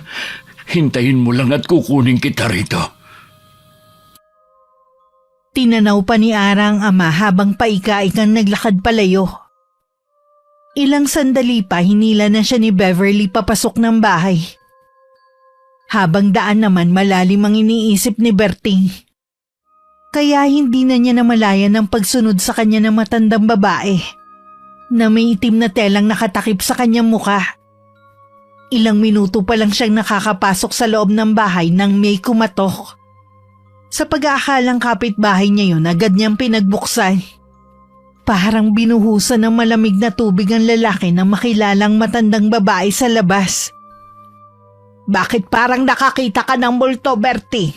Hintayin mo lang at kukunin kita rito. Tinanaw pa ni Ara ang ama habang paika-ikang naglakad palayo. Ilang sandali pa hinila na siya ni Beverly papasok ng bahay. Habang daan naman malalim ang iniisip ni Berting. Kaya hindi na niya namalayan ang pagsunod sa kanya ng matandang babae na may itim na telang nakatakip sa kanyang muka. Ilang minuto pa lang siyang nakakapasok sa loob ng bahay nang may kumatok. Sa pag-aakalang kapitbahay niya yun, agad niyang pinagbuksan. Parang binuhusan ng malamig na tubig ang lalaki ng makilalang matandang babae sa labas. Bakit parang nakakita ka ng multo, Bertie?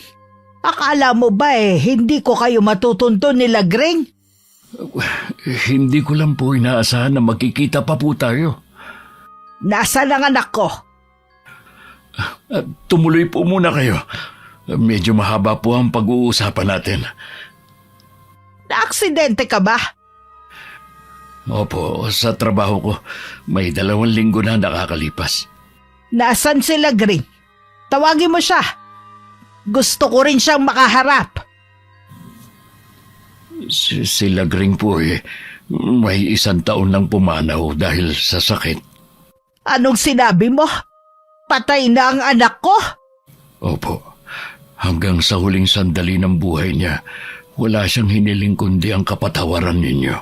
Akala mo ba hindi ko kayo matutunto nila, Gring? Hindi ko lang po inaasahan na magkikita pa po tayo. Nasaan ang anak ko? Tumuloy po muna kayo. Medyo mahaba po ang pag-uusapan natin. Naaksidente ka ba? Opo, sa trabaho ko, may 2 linggo na nakakalipas. Nasaan sila, Gring? Tawagin mo siya. Gusto ko rin siyang makaharap. Sila Gring po may 1 taon lang pumanaw dahil sa sakit. Anong sinabi mo? Patay na ang anak ko? Opo, hanggang sa huling sandali ng buhay niya, wala siyang hiniling kundi ang kapatawaran ninyo.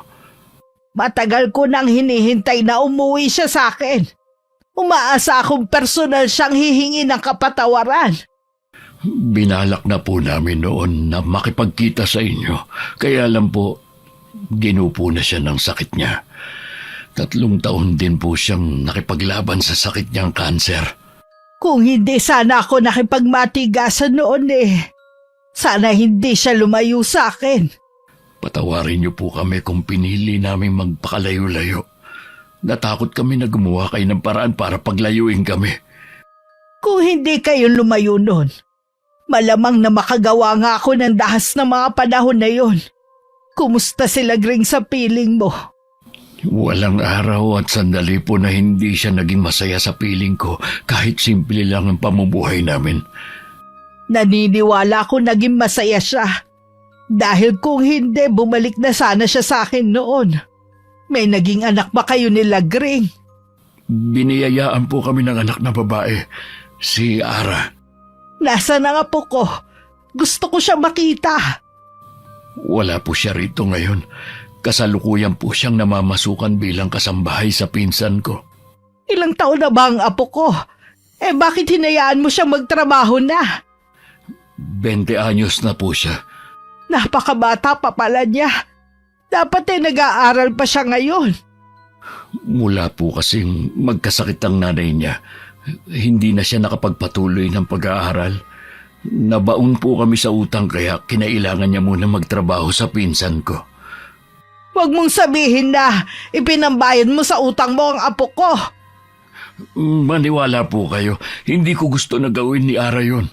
Matagal ko nang hinihintay na umuwi siya sa akin. Umaasa akong personal siyang hihingi ng kapatawaran. Binalak na po namin noon na makipagkita sa inyo, kaya lang po, ginupo na siya ng sakit niya. 3 taon din po siyang nakipaglaban sa sakit niyang kanser. Kung hindi sana ako nakipagmatigasan noon sana hindi siya lumayo sa akin. Patawarin niyo po kami kung pinili namin magpakalayo-layo. Natakot kami na gumawa kayo ng paraan para paglayuin kami. Kung hindi kayo lumayo noon, malamang na makagawa nga ako ng dahas ng mga panahon na yon. Kumusta sila, Gring, sa piling mo? Walang araw at sandali po na hindi siya naging masaya sa piling ko kahit simple lang ang pamumuhay namin. Naniniwala ko naging masaya siya. Dahil kung hindi, bumalik na sana siya sa akin noon. May naging anak ba kayo nila, Gring? Biniyayaan po kami ng anak na babae, si Ara. Nasaan ang apo ko? Gusto ko siya makita. Wala po siya rito ngayon. Kasalukuyan po siyang namamasukan bilang kasambahay sa pinsan ko. Ilang taon na ba ang apo ko? Bakit hinayaan mo siyang magtrabaho na? 20 anyos na po siya. Napakabata pa pala niya. Dapat nag-aaral pa siya ngayon. Mula po kasing magkasakit ang nanay niya, hindi na siya nakapagpatuloy ng pag-aaral. Nabaon po kami sa utang kaya kinailangan niya muna magtrabaho sa pinsan ko. Huwag mong sabihin na ipinambayad mo sa utang mo ang apo ko. Maniwala po kayo, hindi ko gusto na gawin ni Ara yun.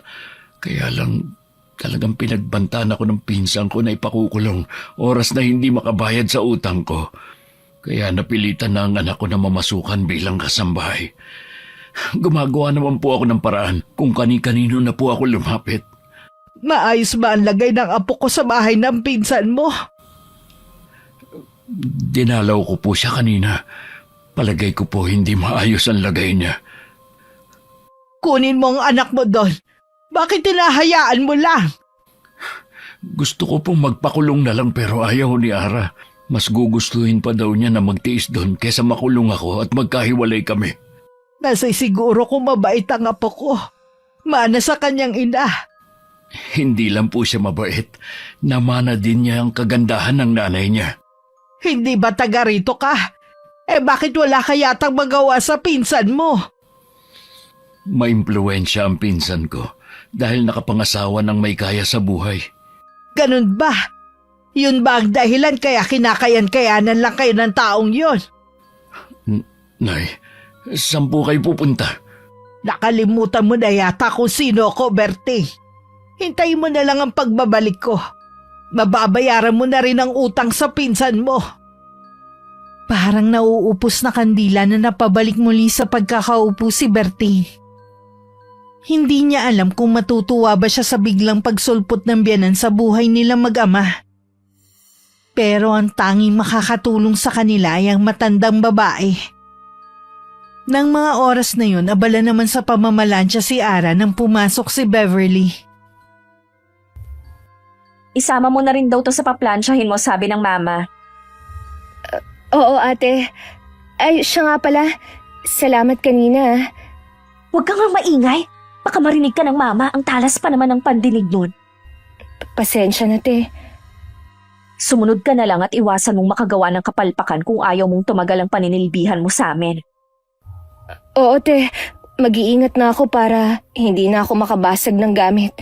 Kaya lang talagang pinagbantaan ako ng pinsan ko na ipakukulong oras na hindi makabayad sa utang ko. Kaya napilitan na ang anak ko na mamasukan bilang kasambahay. Gumagawa naman po ako ng paraan kung kani-kanino na po ako lumapit. Maayos ba ang lagay ng apo ko sa bahay ng pinsan mo? Dinalaw ko po siya kanina. Palagay ko po hindi maayos ang lagay niya. Kunin mo ang anak mo doon. Bakit tinahayaan mo lang? Gusto ko pong magpakulong na lang pero ayaw ni Ara. Mas gugustuhin pa daw niya na magtiis doon kesa makulong ako at magkahiwalay kami. Nasisiguro kung mabait ang apo ko. Mana sa kanyang ina. Hindi lang po siya mabait. Namana din niya ang kagandahan ng nanay niya. Hindi ba taga rito ka? Bakit wala ka yatang magawa sa pinsan mo? Maimpluwensya ang pinsan ko dahil nakapangasawa ng may kaya sa buhay. Ganun ba? Yun ba ang dahilan kaya kinakayan-kayanan lang kayo ng taong yun? Nay, saan po kayo pupunta? Nakalimutan mo na yata kung sino ako, Bertie. Hintayin mo na lang ang pagbabalik ko. Mababayaran mo na rin ang utang sa pinsan mo. Parang nauupos na kandila na napabalik muli sa pagkakaupo si Bertie. Hindi niya alam kung matutuwa ba siya sa biglang pagsulpot ng biyanan sa buhay nilang mag-ama. Pero ang tanging makakatulong sa kanila ay ang matandang babae. Nang mga oras na yun, abala naman sa pamamalansya si Ara nang pumasok si Beverly. Isama mo na rin daw to sa paplansyahin mo, sabi ng mama. Oo, ate. Ay, siya nga pala. Salamat kanina. Huwag kang maingay. Baka marinig ka ng mama, ang talas pa naman ng pandinig nun. Pasensya na, te. Sumunod ka na lang at iwasan mong makagawa ng kapalpakan kung ayaw mong tumagal ang paninilbihan mo sa amin. Oo, te. Mag-iingat na ako para hindi na ako makabasag ng gamit.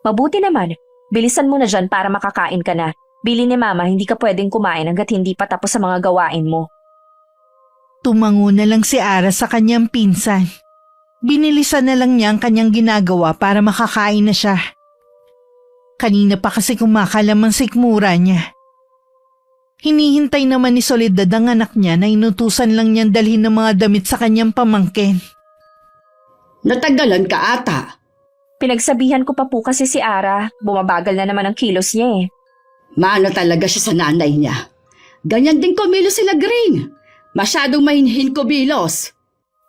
Mabuti naman. Bilisan mo na dyan para makakain ka na. Bili ni mama, hindi ka pwedeng kumain hanggat hindi pa tapos sa mga gawain mo. Tumango na lang si Ara sa kanyang pinsan. Binilisan na lang niya ang kanyang ginagawa para makakain na siya. Kanina pa kasi kumakalam ang sikmura niya. Hinihintay naman ni Soledad ang anak niya na inutusan lang niyang dalhin ng mga damit sa kanyang pamangkin. Natagalan ka ata. Pinagsabihan ko pa po kasi si Ara, bumabagal na naman ang kilos niya eh. Mana talaga siya sa nanay niya. Ganyan din kumilos sila Green. Masyadong mahinhin kumilos.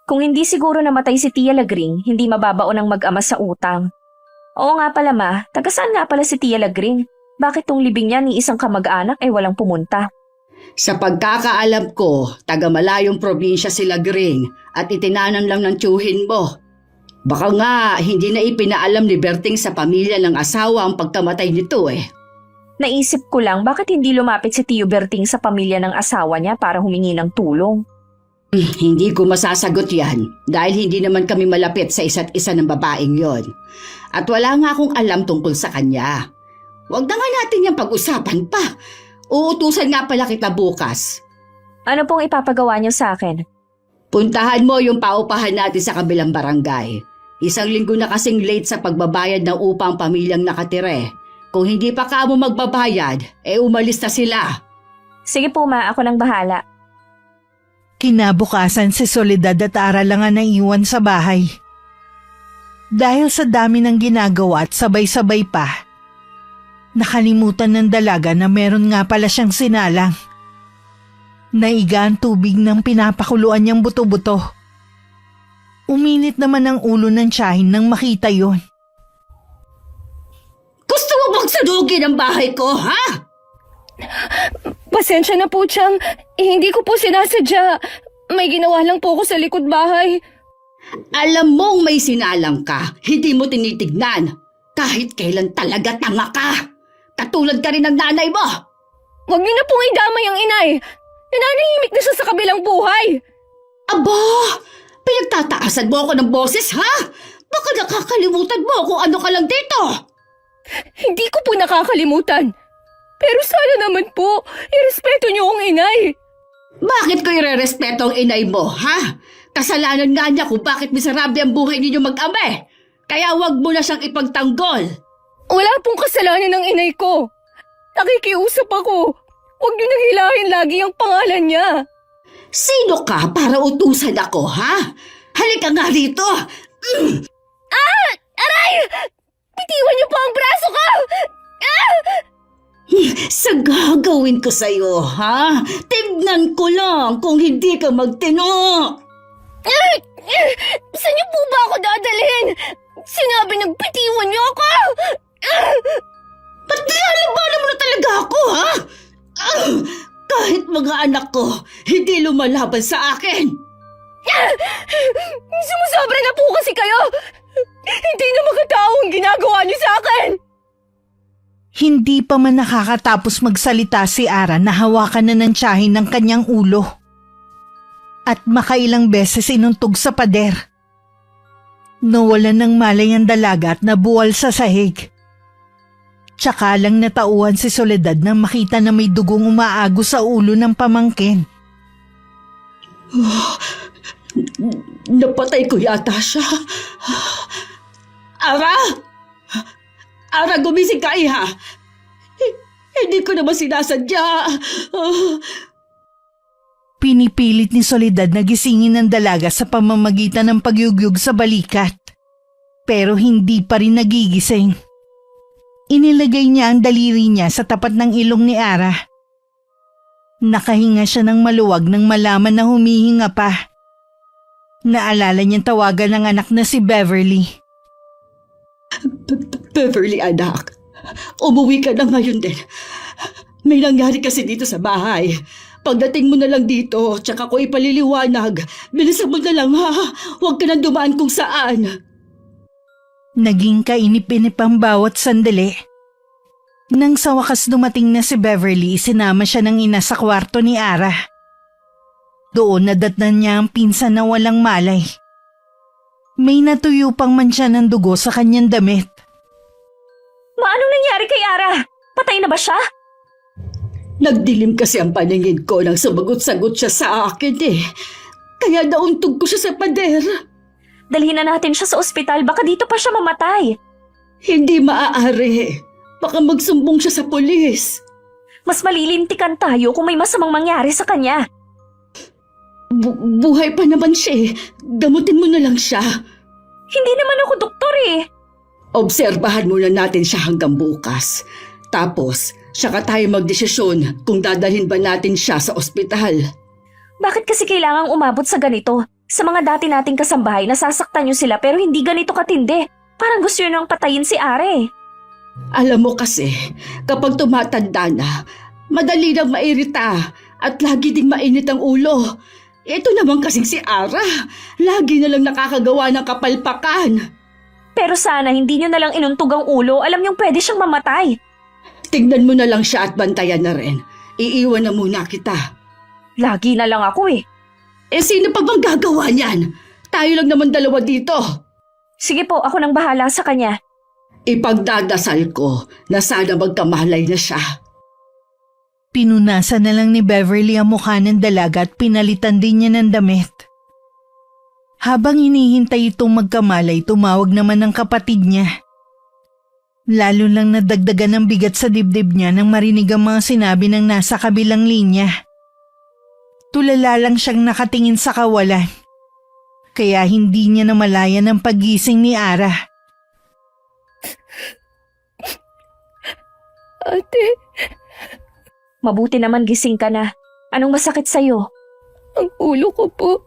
Kung hindi siguro namatay si Tia Lagring, hindi mababaon ang mag-ama sa utang. Oo nga pala ma, taga saan nga pala si Tia Lagring? Bakit tong libing niya ni isang kamag-anak ay walang pumunta? Sa pagkakaalam ko, taga malayong probinsya sila Green at itinanan lang ng tiyuhin mo. Baka nga hindi na ipinaalam ni Berting sa pamilya ng asawa ang pagkamatay nito eh. Naisip ko lang bakit hindi lumapit si Tio Berting sa pamilya ng asawa niya para humingi ng tulong. Hindi ko masasagot yan dahil hindi naman kami malapit sa isa't isa ng babaeng yon. At wala nga akong alam tungkol sa kanya. Huwag na nga natin yung pag-usapan pa. Uutusan nga pala kita bukas. Ano pong ipapagawa niyo sa akin? Puntahan mo yung paupahan natin sa kabilang barangay. 1 linggo na kasing late sa pagbabayad ng upang pamilyang nakatire. Kung hindi pa ka mo magbabayad, umalis na sila. Sige po ma, ako nang bahala. Kinabukasan si Soledad at Ara lang ang naiwan sa bahay. Dahil sa dami ng ginagawa at sabay-sabay pa, nakalimutan ng dalaga na meron nga pala siyang sinalang. Naiga ang tubig ng pinapakuluan niyang buto-buto. Uminit naman ang ulo ng tiyahin nang makita yon. Gusto mo bang sunugin ang bahay ko, ha? Pasensya na po, Chang. Hindi ko po sinasadya. May ginawa lang po ako sa likod bahay. Alam mong may sinalang ka, hindi mo tinitignan. Kahit kailan talaga tanga ka. Katulad ka rin ng nanay mo. Huwag niyo na pong idamay ang inay. Nananahimik na siya sa kabilang buhay. Aba, pinagtataasan mo ako ng boses, ha? Baka nakakalimutan mo kung ano ka lang dito. Hindi ko po nakakalimutan. Pero sana naman po, irespeto niyo ang inay. Bakit ko irerespeto ang inay mo, ha? Kasalanan nga niya kung bakit miserable ang buhay ninyo mag-ame. Kaya wag mo na siyang ipagtanggol. Wala pong kasalanan ng inay ko. Nakikiusap ako. Huwag niyo nang hilahin lagi ang pangalan niya. Sino ka para utusan ako, ha? Halika nga rito. Aray! Bitiwan niyo po ang braso ko! Sa gagawin ko sa'yo, ha? Tignan ko lang kung hindi ka magtino. Saan niyo po ba ako dadalhin? Sinabi nang bitiwan niyo ako! Ba't nilalabanan mo na talaga ako, ha? Kahit mga anak ko, hindi lumalaban sa akin. Sumusobra na po kasi kayo! Hindi na makatao ang ginagawa niyo sa akin! Hindi pa man nakakatapos magsalita si Ara na hawakan na ng tiyahin ng kanyang ulo. At makailang beses inuntog sa pader. Nawalan ng malay ang dalaga at nabuwal sa sahig. Tsaka lang natauhan si Soledad nang makita na may dugong umaago sa ulo ng pamangkin. Napatay ko yata siya. Ara! Ara, gumising ka, iha. Hindi ko naman sinasadya. Pinipilit ni Soledad na gisingin ng dalaga sa pamamagitan ng pagyugyug sa balikat. Pero hindi pa rin nagigising. Inilagay niya ang daliri niya sa tapat ng ilong ni Ara Nakahinga siya ng maluwag nang malaman na humihinga pa. Naalala niyang tawagan ng anak na si Beverly. Beverly, anak. Umuwi ka na ngayon din. May nangyari kasi dito sa bahay. Pagdating mo na lang dito, tsaka ko ipaliliwanag. Bilisan mo na lang ha. Huwag ka nang dumaan kung saan. Naging kainip-inip ang bawat sandali. Nang sa wakas dumating na si Beverly, sinama siya ng ina sa kwarto ni Ara. Doon nadatnan niya ang pinsan na walang malay. May natuyo pang mancha ng dugo sa kanyang damit. Anong nangyari kay Ara? Patay na ba siya? Nagdilim kasi ang paningin ko nang sumagot-sagot siya sa akin eh. Kaya nauntog ko siya sa pader. Dalhin na natin siya sa ospital, baka dito pa siya mamatay. Hindi maaari. Baka magsumbong siya sa polis. Mas malilintikan tayo kung may masamang mangyari sa kanya. Buhay pa naman siya eh. Gamutin mo na lang siya. Hindi naman ako doktor eh. Obserbahan muna natin siya hanggang bukas. Tapos, saka tayo magdesisyon kung dadalhin ba natin siya sa ospital. Bakit kasi kailangang umabot sa ganito? Sa mga dati nating kasambahay, nasasaktan niyo sila pero hindi ganito katindi. Parang gusto niyo nang patayin si Are. Alam mo kasi, kapag tumatanda na, madali nang mairita at lagi ding mainit ang ulo. Ito naman kasing si Ara, lagi na lang nakakagawa ng kapalpakan. Pero sana hindi niyo na lang inuntog ang ulo, alam niyong pwede siyang mamatay. Tingnan mo na lang siya at bantayan na rin. Iiwan na muna kita. Lagi na lang ako eh. Sino pa bang gagawa niyan? Tayo lang naman dalawa dito. Sige po, ako nang bahala sa kanya. Ipagdadasal ko na sana magkamalay na siya. Pinunasan na lang ni Beverly ang mukha ng dalaga at pinalitan din niya ng damit. Habang hinihintay itong magkamalay, tumawag naman ang kapatid niya. Lalo lang nadagdagan ng bigat sa dibdib niya nang marinig ang mga sinabi ng nasa kabilang linya. Tulala lang siyang nakatingin sa kawalan. Kaya hindi niya namalayan ang paggising ni Ara. Ate, Mabuti naman gising ka na. Anong masakit sa'yo? ang ulo ko po.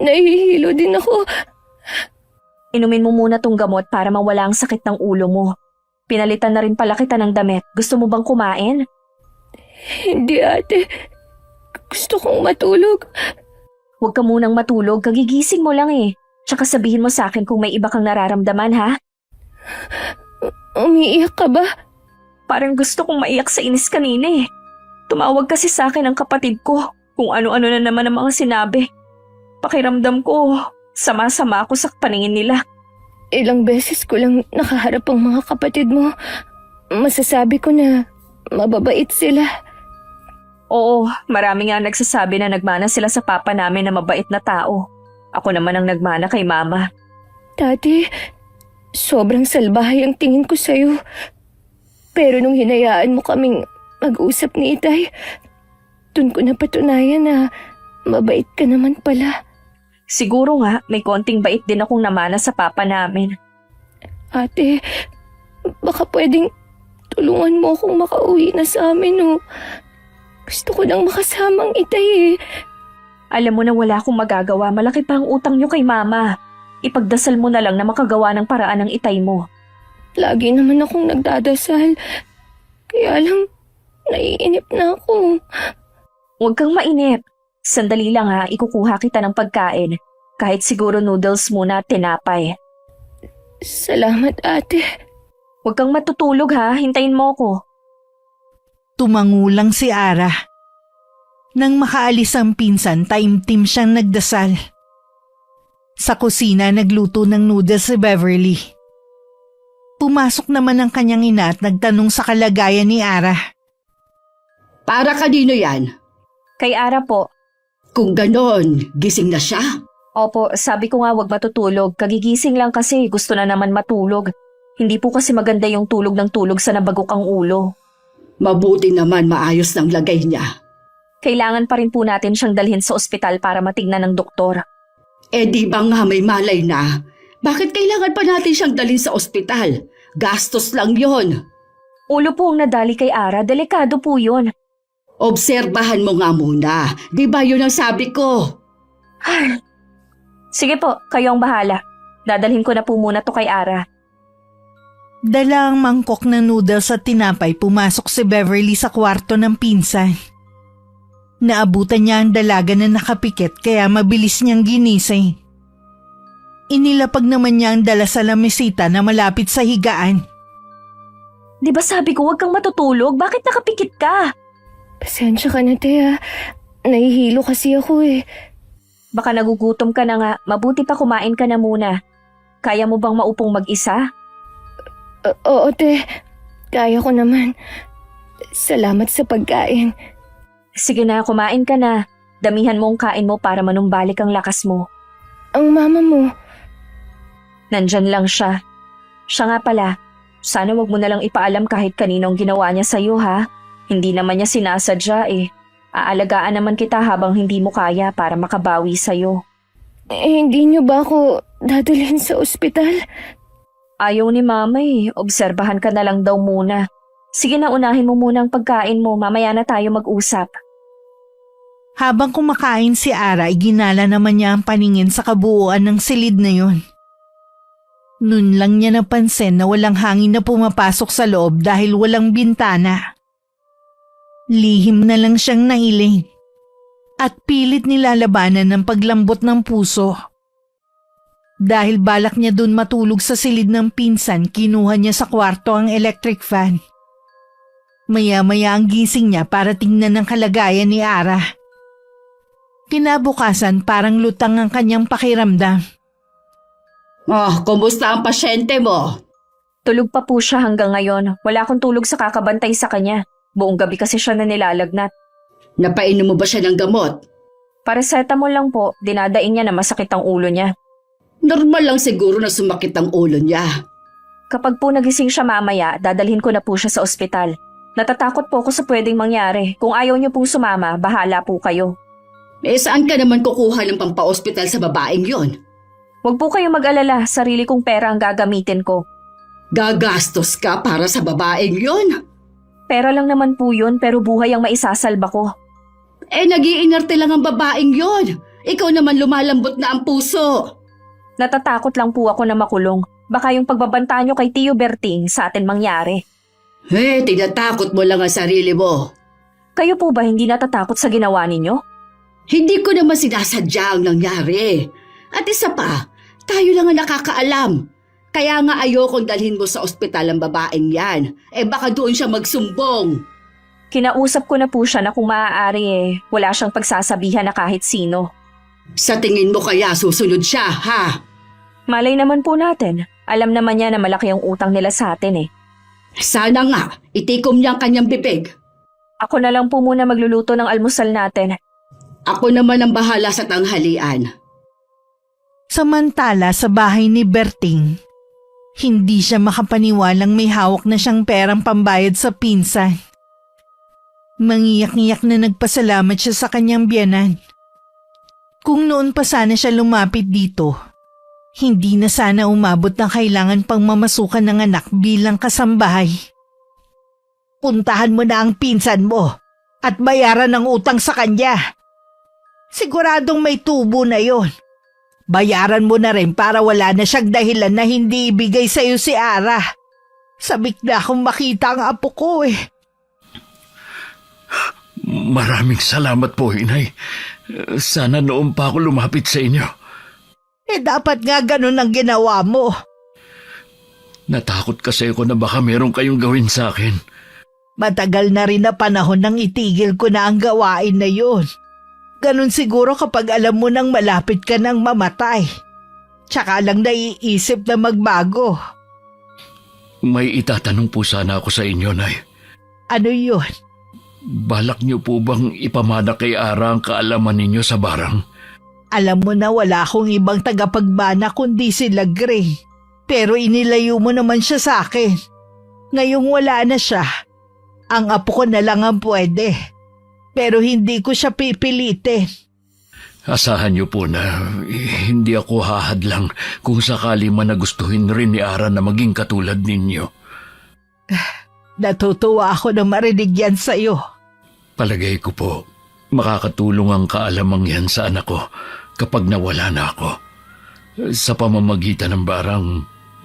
Nahihilo din ako. Inumin mo muna tong gamot para mawala ang sakit ng ulo mo. Pinalitan na rin pala kita ng damit. Gusto mo bang kumain? Hindi ate. Gusto kong matulog. Huwag ka munang matulog, kagigising mo lang eh. Tsaka sabihin mo sa akin kung may iba kang nararamdaman ha? Umiiyak ka ba? Parang gusto kong maiyak sa inis kanina eh. Tumawag kasi sa akin ang kapatid ko kung ano-ano na naman ang mga sinabi. Pakiramdam ko, sama-sama ako sa paningin nila. Ilang beses ko lang nakaharap ang mga kapatid mo. Masasabi ko na mababait sila. Oo, marami nga nagsasabi na nagmana sila sa papa namin na mabait na tao. Ako naman ang nagmana kay mama. Dati, sobrang salbahay ang tingin ko sa'yo. Pero nung hinayaan mo kaming mag-usap ni Itay, dun ko napatunayan na mabait ka naman pala. Siguro nga, may konting bait din akong namana sa papa namin. Ate, baka pwedeng tulungan mo akong makauwi na sa amin, oh. Gusto ko nang makasamang Itay eh. Alam mo na wala akong magagawa, malaki pa ang utang niyo kay mama. Ipagdasal mo na lang na makagawa ng paraan ng Itay mo. Lagi naman akong nagdadasal. Kaya lang, naiinip na ako. Huwag kang mainip. Sandali lang ha, ikukuha kita ng pagkain. Kahit siguro noodles muna at tinapay. Salamat ate. Huwag kang matutulog ha, hintayin mo ko. Tumangulang si Ara. Nang makaalis ang pinsan, taimtim siyang nagdasal. Sa kusina, nagluto ng noodles si Beverly. Pumasok naman ang kanyang ina at nagtanong sa kalagayan ni Ara. Para kanino yan? Kay Ara po. Kung ganon, gising na siya. Opo, sabi ko nga wag matutulog. Kagigising lang kasi gusto na naman matulog. Hindi po kasi maganda yung tulog ng tulog sa nabagok ang ulo. Mabuti naman maayos ng lagay niya. Kailangan pa rin po natin siyang dalhin sa ospital para matignan ng doktor. Di ba nga may malay na? Bakit kailangan pa natin siyang dalhin sa ospital? Gastos lang yon. Ulo po ang nadali kay Ara, delikado po yun. Obserbahan mo nga muna. Di ba yun ang sabi ko? Sige po, kayo ang bahala. Dadalhin ko na po muna to kay Ara. Dala ang mangkok na noodles at tinapay, pumasok si Beverly sa kwarto ng pinsan. Naabutan niya ang dalaga na nakapikit kaya mabilis niyang ginising. Inilapag naman niya ang dala sa lamesita na malapit sa higaan. Di ba sabi ko huwag kang matutulog? Bakit nakapikit ka? Pasensya ka na, te. Nahihilo kasi ako eh. Baka nagugutom ka na nga. Mabuti pa kumain ka na muna. Kaya mo bang maupong mag-isa? Oo, te. Kaya ko naman. Salamat sa pagkain. Sige na, kumain ka na. Damihan mo ang kain mo para manumbalik ang lakas mo. Ang mama mo, Nandyan lang siya. Siya nga pala, sana wag mo na lang ipaalam kahit kaninong ginawa niya sa'yo ha. Hindi naman niya sinasadya eh. Aalagaan naman kita habang hindi mo kaya para makabawi sa'yo. hindi niyo ba ako dadalhin sa ospital? Ayaw ni mama eh, obserbahan ka na lang daw muna. Sige na, unahin mo muna ang pagkain mo, mamaya na tayo mag-usap. Habang kumakain si Ara, iginala naman niya ang paningin sa kabuuan ng silid na yun. Noon lang niya napansin na walang hangin na pumapasok sa loob dahil walang bintana. Lihim na lang siyang nailing at pilit nilalabanan ng paglambot ng puso. Dahil balak niya dun matulog sa silid ng pinsan, kinuha niya sa kwarto ang electric fan. Maya-maya ang gising niya para tingnan ang kalagayan ni Ara. Kinabukasan parang lutang ang kanyang pakiramdam. Kumusta ang pasyente mo? Tulog pa po siya hanggang ngayon. Wala akong tulog sa kakabantay sa kanya. Buong gabi kasi siya na nilalagnat. Napainom mo ba siya ng gamot? Paracetamol lang po, dinadaing niya na masakit ang ulo niya. Normal lang siguro na sumakit ang ulo niya. Kapag po nagising siya mamaya, dadalhin ko na po siya sa ospital. Natatakot po ako sa pwedeng mangyari. Kung ayaw niyo pong sumama, bahala po kayo. Saan ka naman kukuha ng pampa-ospital sa babaeng yon? Huwag po kayo mag-alala, sarili kong pera ang gagamitin ko. Gagastos ka para sa babaeng yon? Pera lang naman po yun, pero buhay ang maisasalba ko. Nag-iinarte lang ang babaeng yon. Ikaw naman lumalambot na ang puso. Natatakot lang po ako na makulong. Baka yung pagbabanta nyo kay Tio Berting sa atin mangyari. Tinatakot mo lang ang sarili mo. Kayo po ba hindi natatakot sa ginawa ninyo? Hindi ko naman sinasadya ang nangyari. At isa pa, tayo lang ang nakakaalam. Kaya nga ayokong dalhin mo sa ospital ang babaeng yan. Baka doon siya magsumbong. Kinausap ko na po siya na kung maaari wala siyang pagsasabihan na kahit sino. Sa tingin mo kaya susunod siya, ha? Malay naman po natin. Alam naman niya na malaki ang utang nila sa atin eh. Sana nga, itikom niya ang kanyang bibig. Ako na lang po muna magluluto ng almusal natin. Ako naman ang bahala sa tanghalian. Samantala sa bahay ni Berting, hindi siya makapaniwalang may hawak na siyang perang pambayad sa pinsan. Mangiyak-ngiyak na nagpasalamat siya sa kanyang biyanan. Kung noon pa sana siya lumapit dito, hindi na sana umabot ng kailangan pang mamasukan ng anak bilang kasambahay. Puntahan mo na ang pinsan mo at bayaran ang utang sa kanya. Siguradong may tubo na yon. Bayaran mo na rin para wala na siyang dahilan na hindi ibigay sa iyo si Ara. Sabik na akong makita ang apo ko eh. Maraming salamat po, Inay. Sana noon pa ako lumapit sa inyo. Dapat nga ganun ang ginawa mo. Natakot kasi ako na baka meron kayong gawin sa akin. Matagal na rin na panahon nang itigil ko na ang gawain na yun. Ganun siguro kapag alam mo nang malapit ka nang mamatay. Tsaka lang naiisip na magbago. May itatanong po sana ako sa inyo, Nay. Ano yun? Balak niyo po bang ipamana kay Ara ang kaalaman ninyo sa barang? Alam mo na wala akong ibang tagapagbana kundi sila Gray. Pero inilayo mo naman siya sa akin. Ngayong wala na siya, ang apo ko na lang ang pwede. Pero hindi ko siya pipilitin. Asahan niyo po na hindi ako hahadlang kung sakali man nagustuhin rin ni Ara na maging katulad ninyo. Natutuwa ako na marinig yan sa'yo. Palagay ko po, makakatulong ang kaalamang yan sa anak ko kapag nawala na ako. Sa pamamagitan ng barang,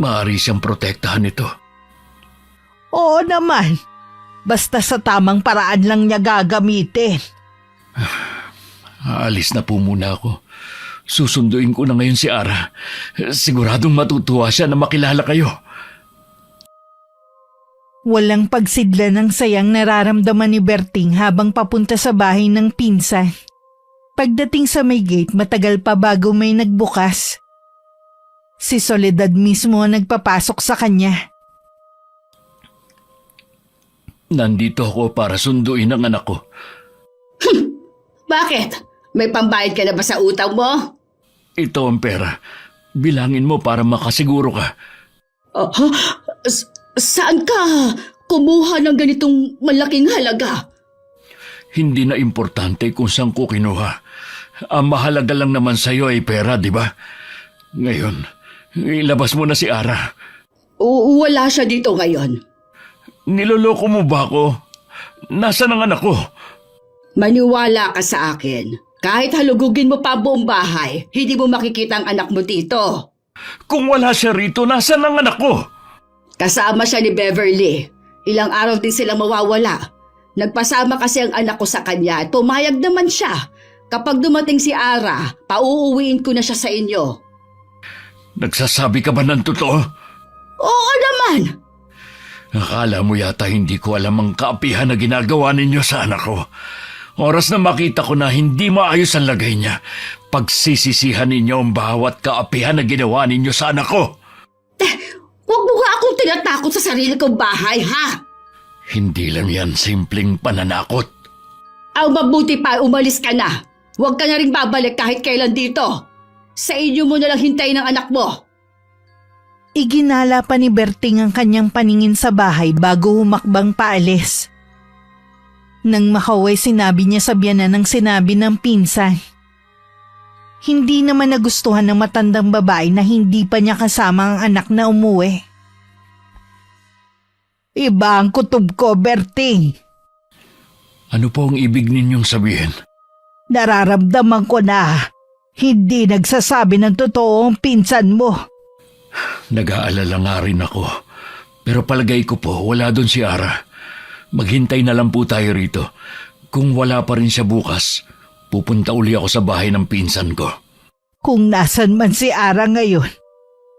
maaari siyang protektahan ito. Oo naman. Basta sa tamang paraan lang niya gagamitin. Aalis na po muna ako. Susunduin ko na ngayon si Ara. Siguradong matutuwa siya na makilala kayo. Walang pagsidla ng sayang nararamdaman ni Berting habang papunta sa bahay ng pinsan. Pagdating sa may gate, matagal pa bago may nagbukas. Si Soledad mismo ang nagpapasok sa kanya. Nandito ako para sunduin ang anak ko. Bakit? May pambayad ka na ba sa utang mo? Ito ang pera. Bilangin mo para makasiguro ka. Saan ka kumuha ng ganitong malaking halaga? Hindi na importante kung saan ko kinuha. Ang mahalaga lang naman sa'yo ay pera, di ba? Ngayon, ilabas mo na si Ara. Wala siya dito ngayon. Niloloko mo ba ako? Nasaan ang anak ko? Maniwala ka sa akin. Kahit halugugin mo pa buong bahay, hindi mo makikita ang anak mo dito. Kung wala siya rito, nasaan ang anak ko? Kasama siya ni Beverly. Ilang araw din silang mawawala. Nagpasama kasi ang anak ko sa kanya at pumayag naman siya. Kapag dumating si Ara, pauuwiin ko na siya sa inyo. Nagsasabi ka ba ng totoo? Oo naman! Akala mo yata hindi ko alam ang kaapihan na ginagawa ninyo sa anak ko. Oras na makita ko na hindi maayos ang lagay niya, pagsisisihan ninyo ang bawat kaapihan na ginawa ninyo sa anak ko. Huwag mo nga akong tinatakot sa sarili kong bahay, ha? Hindi lang yan simpleng pananakot. Ang mabuti pa, umalis ka na. Huwag ka na rin babalik kahit kailan dito. Sa inyo mo na lang hintayin ang anak mo. Iginala pa ni Berting ang kanyang paningin sa bahay bago humakbang paalis. Nang makauwi, sinabi niya sa biyanan ng sinabi ng pinsan. Hindi naman nagustuhan ng matandang babae na hindi pa niya kasama ang anak na umuwi. Iba ang kutob ko, Berting. Ano po ang ibig ninyong sabihin? Nararamdaman ko na hindi nagsasabi ng totoo ang pinsan mo. Nag-aalala nga rin ako. Pero palagay ko po, wala doon si Ara. Maghintay na lang po tayo rito. Kung wala pa rin siya bukas, pupunta uli ako sa bahay ng pinsan ko. Kung nasan man si Ara ngayon,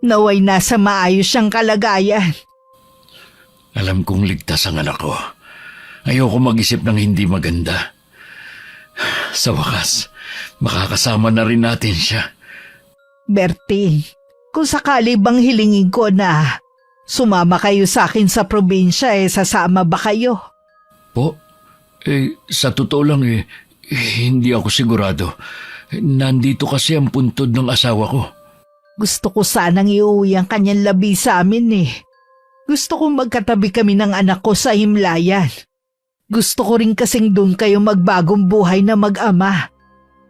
naway nasa maayos siyang kalagayan. Alam kong ligtas ang anak ko. Ayoko mag-isip ng hindi maganda. Sa wakas, makakasama na rin natin siya. Berting, kung sakali bang hilingin ko na sumama kayo sa akin sa probinsya, sasama ba kayo? Po? Sa totoo lang hindi ako sigurado. Nandito kasi ang puntod ng asawa ko. Gusto ko sanang iuwi ang kanyang labi sa amin . Gusto kong magkatabi kami ng anak ko sa himlayan. Gusto ko rin kasing doon kayo magbagong buhay na mag-ama.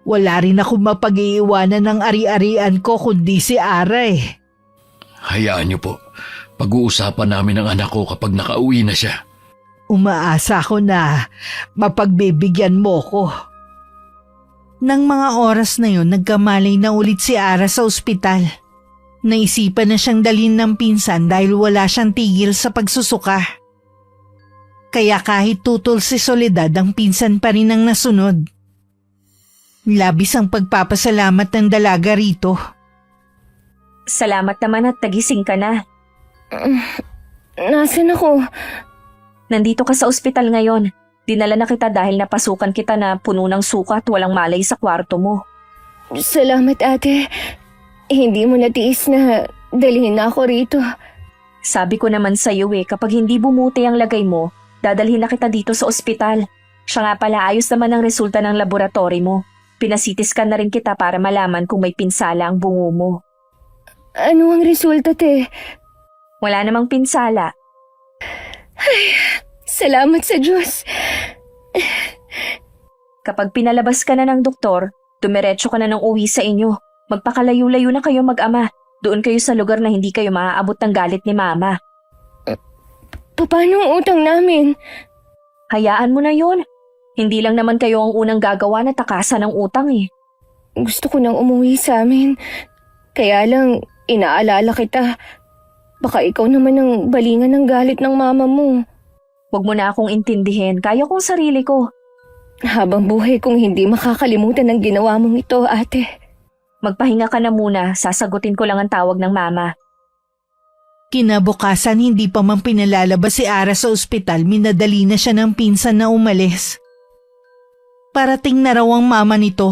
Wala rin ako mapag-iiwanan ng ari-arian ko kundi si Ara . Hayaan niyo po. Pag-uusapan namin ang anak ko kapag nakauwi na siya. Umaasa ko na mapagbibigyan mo ko. Nang mga oras na yun, nagkamalay na ulit si Ara sa ospital. Naisipan na siyang dalhin ng pinsan dahil wala siyang tigil sa pagsusuka. Kaya kahit tutol si Soledad, ang pinsan pa rin ang nasunod. Labis ang pagpapasalamat ng dalaga rito. Salamat naman at tagising ka na. Nasaan ako? Nandito ka sa ospital ngayon. Dinala na kita dahil napasukan kita na puno ng suka at walang malay sa kwarto mo. Salamat, ate. Hindi mo natiis na dalhin na ako rito. Sabi ko naman sa'yo kapag hindi bumuti ang lagay mo, dadalhin na kita dito sa ospital. Siya nga pala, ayos naman ang resulta ng laboratory mo. Pinasitiskan na rin kita para malaman kung may pinsala ang bungo mo. Ano ang resulta, te? Wala namang pinsala. Ay, salamat sa Diyos. Kapag pinalabas ka na ng doktor, dumiretso ka na ng uwi sa inyo. Magpakalayo-layo na kayo mag-ama. Doon kayo sa lugar na hindi kayo maaabot ng galit ni Mama. Paano ang utang namin? Hayaan mo na yun. Hindi lang naman kayo ang unang gagawa na takasan ng utang eh. Gusto ko nang umuwi sa amin. Kaya lang, inaalala kita. Baka ikaw naman ang balingan ng galit ng mama mo. Huwag mo na akong intindihin, kaya kong sarili ko. Habang buhay kong hindi makakalimutan ang ginawa mong ito, ate. Magpahinga ka na muna, sasagutin ko lang ang tawag ng mama. Kinabukasan hindi pa man pinalalabas si Ara sa ospital, minadali na siya ng pinsan na umalis. Parating na raw ang mama nito.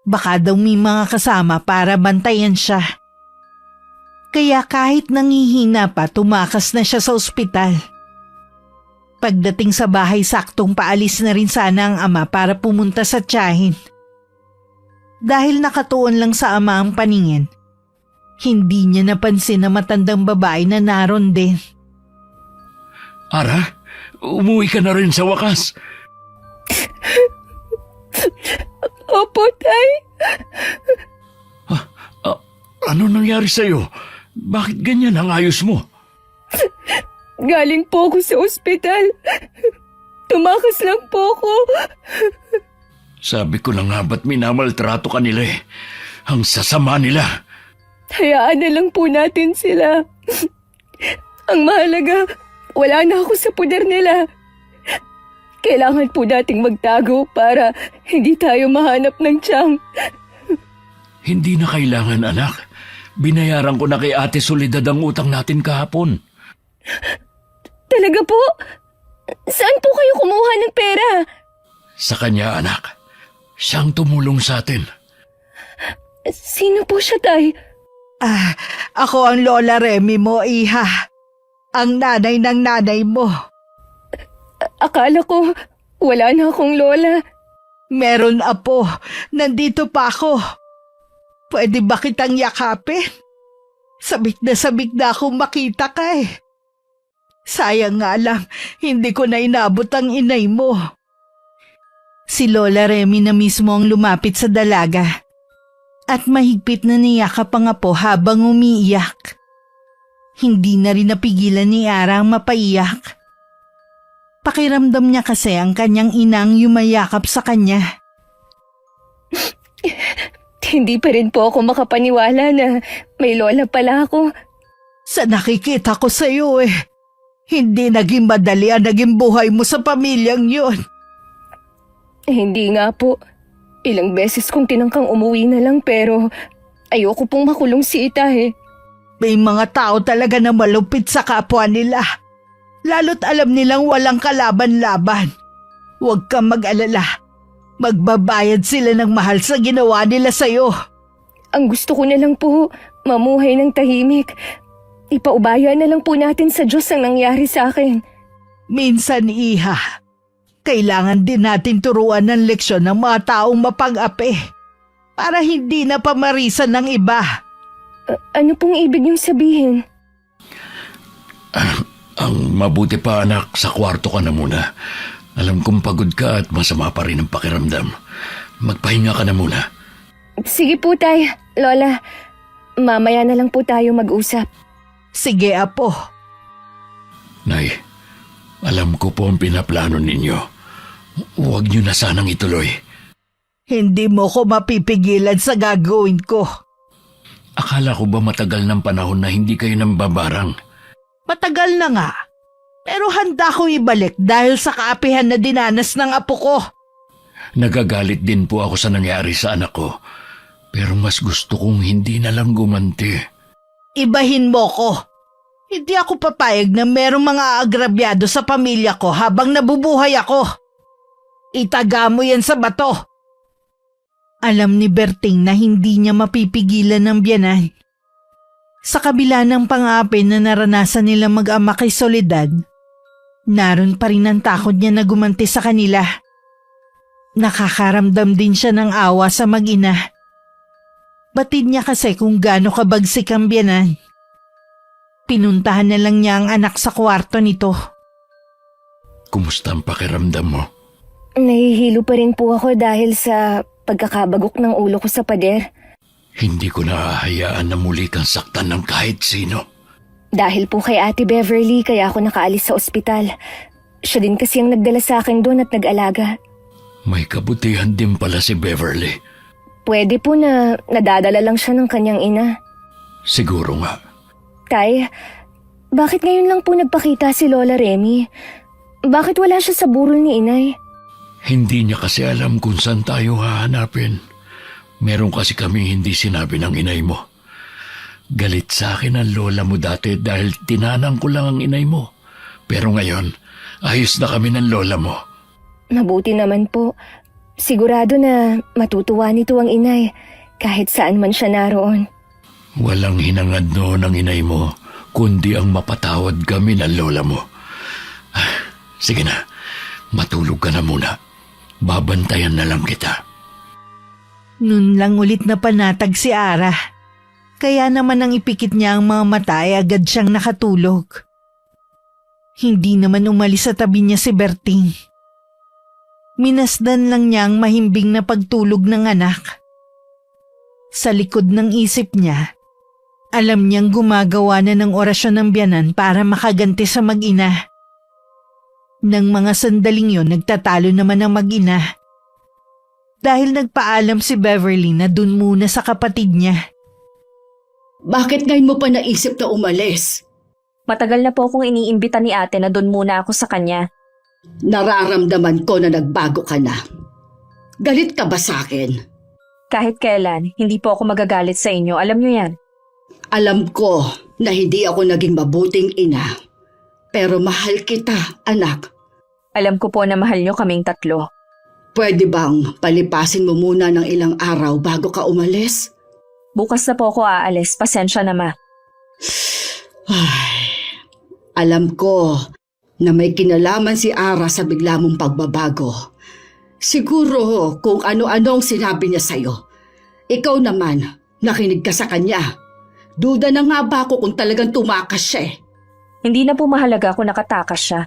Baka daw may mga kasama para bantayan siya. Kaya kahit nangihina pa, tumakas na siya sa ospital. Pagdating sa bahay, saktong paalis na rin sana ang ama para pumunta sa tiyahin. Dahil nakatuon lang sa ama ang paningin, hindi niya napansin na matandang babae na naroon din. Ara, umuwi ka na rin sa wakas. Opo, tay. Ano nangyari sa'yo? Bakit ganyan ang ayos mo? Galing po ako sa ospital. Tumakas lang po ako. Sabi ko na nga ba't minamaltrato ka nila eh. Ang sasama nila. Hayaan na lang po natin sila. Ang mahalaga, wala na ako sa poder nila. Kailangan po nating magtago para hindi tayo mahanap ng tiyang. Hindi na kailangan, anak. Binayaran ko na kay Ate Soledad ang utang natin kahapon. Talaga po? Saan po kayo kumuha ng pera? Sa kanya, anak. Siyang tumulong sa atin. Sino po siya, tay? Ako ang Lola Remy mo, iha. Ang nanay ng nanay mo. Akala ko wala na akong lola. Meron, apo. Nandito pa ako. Pwede ba kitang yakapin? Sabik na akong makita ka eh. Sayang nga lang, hindi ko na inabot ang inay mo. Si Lola Remy na mismo ang lumapit sa dalaga at mahigpit na niyakap ang apo habang umiiyak. Hindi na rin napigilan ni Ara ang mapaiyak. Pakiramdam niya kasi ang kanyang inang yumayakap sa kanya. Hindi pa rin po ako makapaniwala na may lola pala ako. Sa nakikita ko sa iyo eh, hindi naging madali ang naging buhay mo sa pamilyang yun. Hindi nga po. Ilang beses kong tinangkang umuwi na lang pero ayoko pong makulong si Ita eh. May mga tao talaga na malupit sa kapwa nila. Lalo't alam nilang walang kalaban-laban. Huwag kang mag-alala. Magbabayad sila ng mahal sa ginawa nila sa'yo. Ang gusto ko na lang po, mamuhay ng tahimik. Ipaubaya na lang po natin sa Diyos ang nangyari sa akin. Minsan, iha, kailangan din natin turuan ng leksyon ng mga taong mapag-api para hindi na pamarisan ng iba. Ano pong ibig niyong sabihin? Ang mabuti pa, anak, sa kwarto ka na muna. Alam kong pagod ka at masama pa rin ang pakiramdam. Magpahinga ka na muna. Sige po, tay. Lola, mamaya na lang po tayo mag-usap. Sige, apo. Nay, alam ko po ang pinaplano ninyo. Huwag niyo na sanang ituloy. Hindi mo ko mapipigilan sa gagawin ko. Akala ko ba matagal ng panahon na hindi kayo nambabarang? Matagal na nga. Pero handa kong ibalik dahil sa kaapihan na dinanas ng apo ko. Nagagalit din po ako sa nangyari sa anak ko. Pero mas gusto kong hindi na lang gumanti. Ibahin mo ko. Hindi ako papayag na merong mga agrabyado sa pamilya ko habang nabubuhay ako. Itaga mo yan sa bato. Alam ni Berting na hindi niya mapipigilan ng biyanan. Sa kabila ng pang-aapi na naranasan nila mag-ama kay Soledad, naroon pa rin ang takot niya na gumanti sa kanila. Nakakaramdam din siya ng awa sa mag-ina. Batid niya kasi kung gaano kabagsik ang biyanan. Pinuntahan na lang niya ang anak sa kwarto nito. Kumusta ang pakiramdam mo? Nahihilo pa rin po ako dahil sa pagkakabagok ng ulo ko sa pader. Hindi ko nahahayaan na muli kang saktan ng kahit sino. Dahil po kay Ate Beverly kaya ako nakaalis sa ospital. Siya din kasi ang nagdala sa akin doon at nag-alaga. May kabutihan din pala si Beverly. Pwede po na nadadala lang siya ng kanyang ina. Siguro nga. Tay, bakit ngayon lang po nagpakita si Lola Remy? Bakit wala siya sa burol ni inay? Hindi niya kasi alam kung saan tayo hahanapin. Meron kasi kami hindi sinabi ng inay mo. Galit sa akin ang lola mo dati dahil tinanang ko lang ang inay mo. Pero ngayon, ayos na kami ng lola mo. Mabuti naman po. Sigurado na matutuwa nito ang inay kahit saan man siya naroon. Walang hinangad noon ang inay mo, kundi ang mapatawad kami ng lola mo. Sige na, matulog ka na muna. Babantayan na lang kita. Nun lang ulit na panatag si Ara. Kaya naman nang ipikit niya ang mga mata ay agad siyang nakatulog. Hindi naman umalis sa tabi niya si Berting. Minasdan lang niya ang mahimbing na pagtulog ng anak. Sa likod ng isip niya, alam niyang gumagawa na ng orasyon ng biyanan para makaganti sa mag-ina. Nang mga sandaling yon, nagtatalo naman ang mag-ina. Dahil nagpaalam si Beverly na dun muna sa kapatid niya. Bakit ngayon mo pa naisip na umalis? Matagal na po akong iniimbita ni ate na doon muna ako sa kanya. Nararamdaman ko na nagbago ka na. Galit ka ba sa akin? Kahit kailan, hindi po ako magagalit sa inyo. Alam niyo yan. Alam ko na hindi ako naging mabuting ina. Pero mahal kita, anak. Alam ko po na mahal niyo kaming tatlo. Pwede bang palipasin mo muna ng ilang araw bago ka umalis? Bukas na po ako aalis. Pasensya na, ma. Ay, alam ko na may kinalaman si Ara sa bigla mong pagbabago. Siguro kung ano-ano ang sinabi niya sa'yo. Ikaw naman, nakinig ka sa kanya. Duda na nga ba ako kung talagang tumakas siya eh. Hindi na po mahalaga kung nakatakas siya.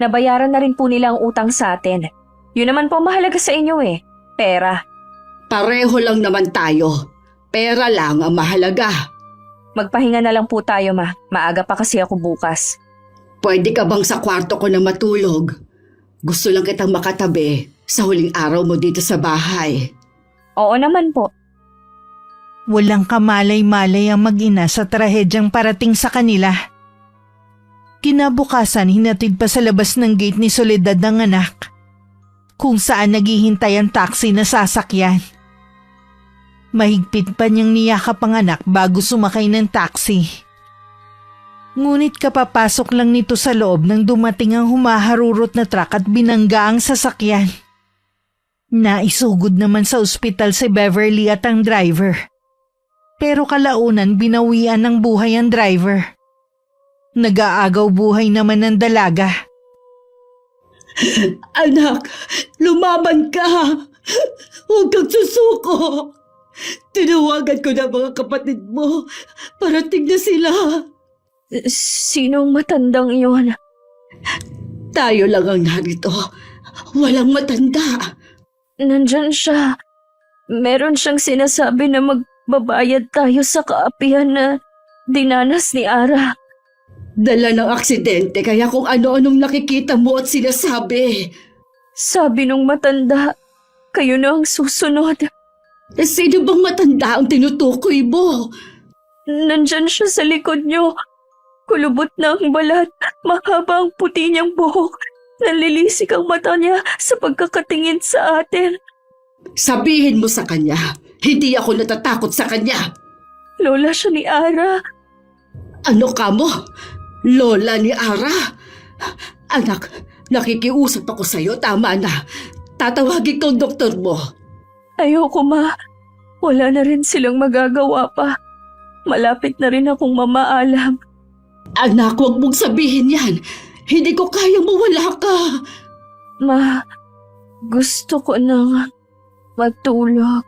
Nabayaran na rin po nila ang utang sa atin. Yun naman po mahalaga sa inyo eh. Pera. Pareho lang naman tayo. Pera lang ang mahalaga. Magpahinga na lang po tayo, ma. Maaga pa kasi ako bukas. Pwede ka bang sa kwarto ko na matulog? Gusto lang kitang makatabi sa huling araw mo dito sa bahay. Oo naman po. Walang kamalay-malay ang mag-ina sa trahedyang parating sa kanila. Kinabukasan, hinatid pa sa labas ng gate ni Soledad ang anak, kung saan naghihintay ang taxi na sasakyan. Mahigpit pa niyang niyakap ang anak bago sumakay ng taxi. Ngunit kapapasok lang nito sa loob nang dumating ang humaharurot na truck at binangga ang sasakyan. Naisugod naman sa ospital si Beverly at ang driver. Pero kalaunan binawian ng buhay ang driver. Nag-aagaw buhay naman ng dalaga. Anak, lumaban ka! Huwag kang susuko! Tinawagan ko na mga kapatid mo. Parating na sila. Sinong matandang iyon? Tayo lang ang narito. Walang matanda. Nandyan siya. Meron siyang sinasabi na magbabayad tayo sa kaapihan na dinanas ni Ara. Dala ng aksidente kaya kung ano-anong nakikita mo at sinasabi. Sabi nung matanda, kayo na ang susunod. Sino bang matanda ang tinutukoy mo? Nandyan siya sa likod niyo. Kulubot na ang balat, mahaba ang puti niyang buhok. Nalilisik ang mata niya sa pagkakatingin sa atin. Sabihin mo sa kanya, hindi ako natatakot sa kanya. Lola siya ni Ara. Ano ka mo? Lola ni Ara? Anak, nakikiusap ako sa'yo, tama na. Tatawagin ko ang doktor mo. Ayoko, ma. Wala na rin silang magagawa pa. Malapit na rin akong mamaalam. Anak, huwag mong sabihin yan. Hindi ko kayang mawala ka. Ma, gusto ko nang matulog.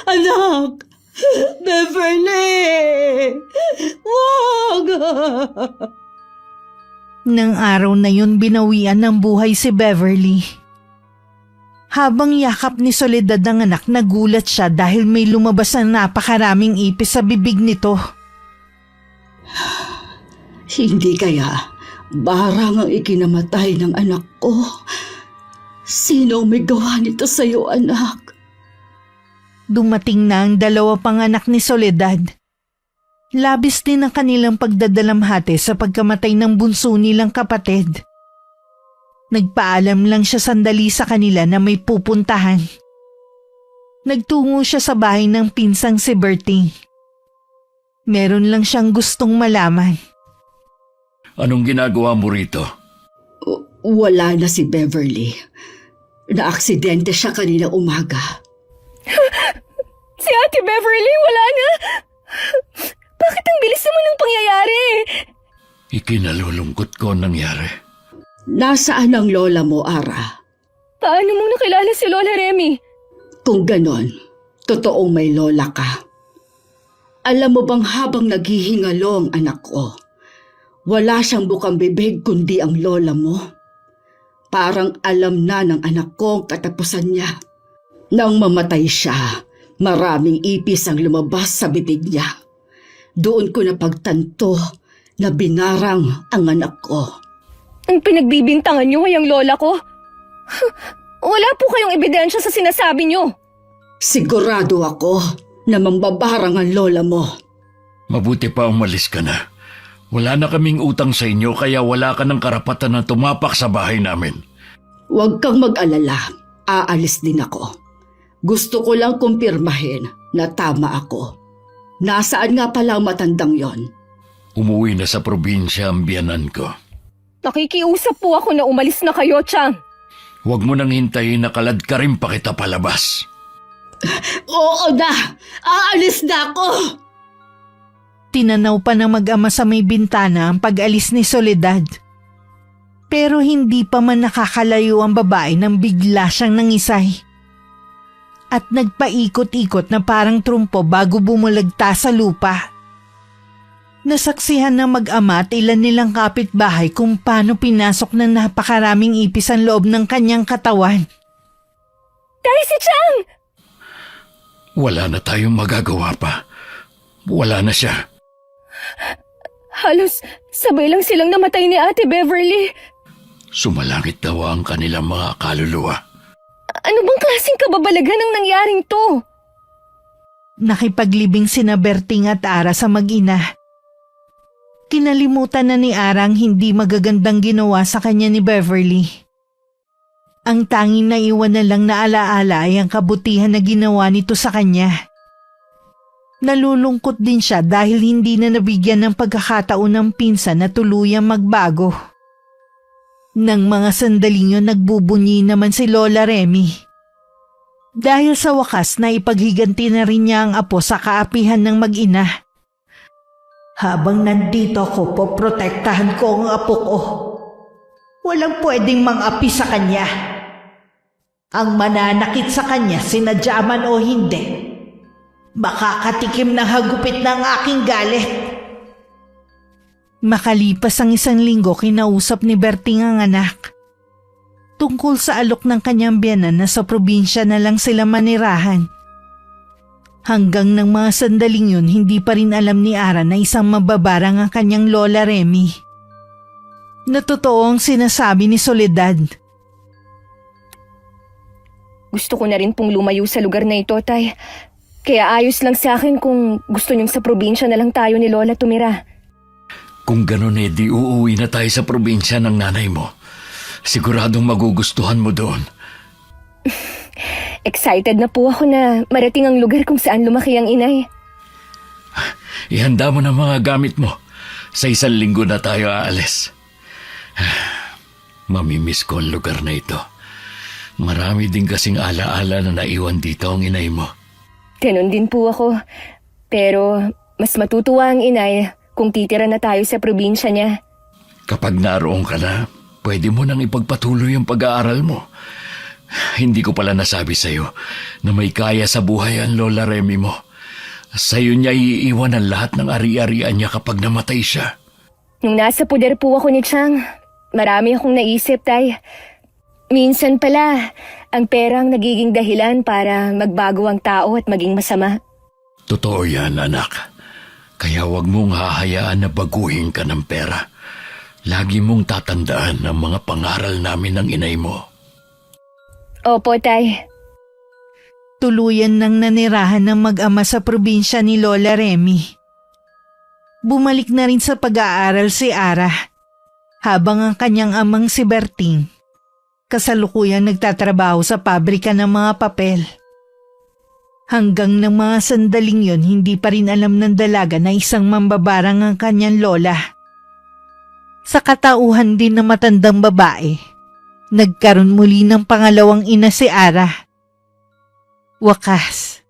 Anak! Beverly! Wag! Nang araw na yun, binawian ng buhay si Beverly. Habang yakap ni Soledad ang anak, nagulat siya dahil may lumabas na napakaraming ipis sa bibig nito. Hindi kaya barang ang ikinamatay ng anak ko? Sino may gawa nito sa'yo, anak? Dumating na ang dalawa pang anak ni Soledad. Labis din ang kanilang pagdadalamhati sa pagkamatay ng bunso nilang kapatid. Nagpaalam lang siya sandali sa kanila na may pupuntahan. Nagtungo siya sa bahay ng pinsang si Bertie. Meron lang siyang gustong malaman. Anong ginagawa mo rito? Wala na si Beverly. Naaksidente siya kanina umaga. Si Ate Beverly, wala na! Bakit ang bilis naman ng pangyayari? Ikinalulungkot ko ang nangyari. Nasaan ang lola mo, Ara? Paano mo nakilala si Lola Remy? Kung ganon, totoong may lola ka. Alam mo bang habang naghihingalo ang anak ko, wala siyang bukang bibig kundi ang lola mo? Parang alam na ng anak ko ang katapusan niya. Nang mamatay siya, maraming ipis ang lumabas sa bibig niya. Doon ko napagtanto na binarang ang anak ko. Ang pinagbibintangan niyo ay ang lola ko? Wala po kayong ebidensya sa sinasabi niyo. Sigurado ako na mambabarang ang lola mo. Mabuti pa umalis ka na. Wala na kaming utang sa inyo kaya wala ka ng karapatan na tumapak sa bahay namin. Huwag kang mag-alala. Aalis din ako. Gusto ko lang kumpirmahin na tama ako. Nasaan nga pala ang matandang yon? Umuwi na sa probinsya ang biyanan ko. Nakikiusap po ako na umalis na kayo, Chang. Huwag mo nang hintayin na kalad ka rin pa kita palabas. Oo na! Aalis na ako! Tinanaw pa ng mag-ama sa may bintana ang pag-alis ni Soledad. Pero hindi pa man nakakalayo ang babae nang bigla siyang nangisay. At nagpaikot-ikot na parang trumpo bago bumulagta sa lupa. Nasaksihan ng mag-ama at ilan nilang kapitbahay kung paano pinasok ng napakaraming ipis ang loob ng kanyang katawan. Tay, si Chang! Wala na tayong magagawa pa. Wala na siya. Halos sabay lang silang namatay ni Ate Beverly. Sumalangit daw ang kanilang mga kaluluwa. Ano bang klaseng kababalagan ang nangyaring to? Nakipaglibing sina Berting at Ara sa mag-ina. Kinalimutan na ni Ara ang hindi magagandang ginawa sa kanya ni Beverly. Ang tanging naiwan na lang na alaala ay ang kabutihan na ginawa nito sa kanya. Nalulungkot din siya dahil hindi na nabigyan ng pagkakataon ng pinsan na tuluyang magbago. Nang mga sandaling yun nagbubunyi naman si Lola Remy. Dahil sa wakas na ipaghiganti na rin niya ang apo sa kaapihan ng mag-ina. Habang nandito ako, poprotektahan ko ang apo ko. Walang pwedeng mang-api sa kanya. Ang mananakit sa kanya, sinadya man o hindi, makakatikim ng hagupit ng aking galit. Makalipas ang 1 linggo, kinausap ni Berting ang anak. Tungkol sa alok ng kanyang biyanan na sa probinsya na lang sila manirahan. Hanggang ng mga sandaling yun, hindi pa rin alam ni Ara na isang mababarang ang kanyang Lola Remy. Na totoo ang sinasabi ni Soledad. Gusto ko na rin pong lumayo sa lugar na ito, Tay. Kaya ayos lang sa akin kung gusto niyong sa probinsya na lang tayo ni Lola tumira. Kung ganun di uuwi na tayo sa probinsya ng nanay mo. Siguradong magugustuhan mo doon. Excited na po ako na marating ang lugar kung saan lumaki ang inay. Ihanda mo na mga gamit mo. Sa 1 linggo na tayo aalis. Mamimiss ko ang lugar na ito. Marami din kasing alaala na naiwan dito ang inay mo. Ganon din po ako. Pero mas matutuwa ang inay kung titira na tayo sa probinsya niya. Kapag naroon ka na, pwede mo nang ipagpatuloy ang pag-aaral mo. Hindi ko pala nasabi sa'yo na may kaya sa buhay ang Lola Remy mo. Sa'yo niya iiwan ang lahat ng ari-arian niya kapag namatay siya. Nung nasa puder po ako ni Chang, marami akong naisip, Tay. Minsan pala, ang pera ang nagiging dahilan para magbago ang tao at maging masama. Totoo yan, anak. Kaya huwag mong hahayaan na baguhin ka ng pera. Lagi mong tatandaan ang mga pangaral namin ng inay mo. Opo, Tay. Tuluyan nang nanirahan ng mag-ama sa probinsya ni Lola Remy. Bumalik na rin sa pag-aaral si Ara, habang ang kanyang amang si Berting kasalukuyang nagtatrabaho sa pabrika ng mga papel. Hanggang ng mga sandaling yon, hindi pa rin alam ng dalaga na isang mambabarang ang kanyang lola. Sa katauhan din na matandang babae, nagkaroon muli ng pangalawang ina si Ara. Wakas,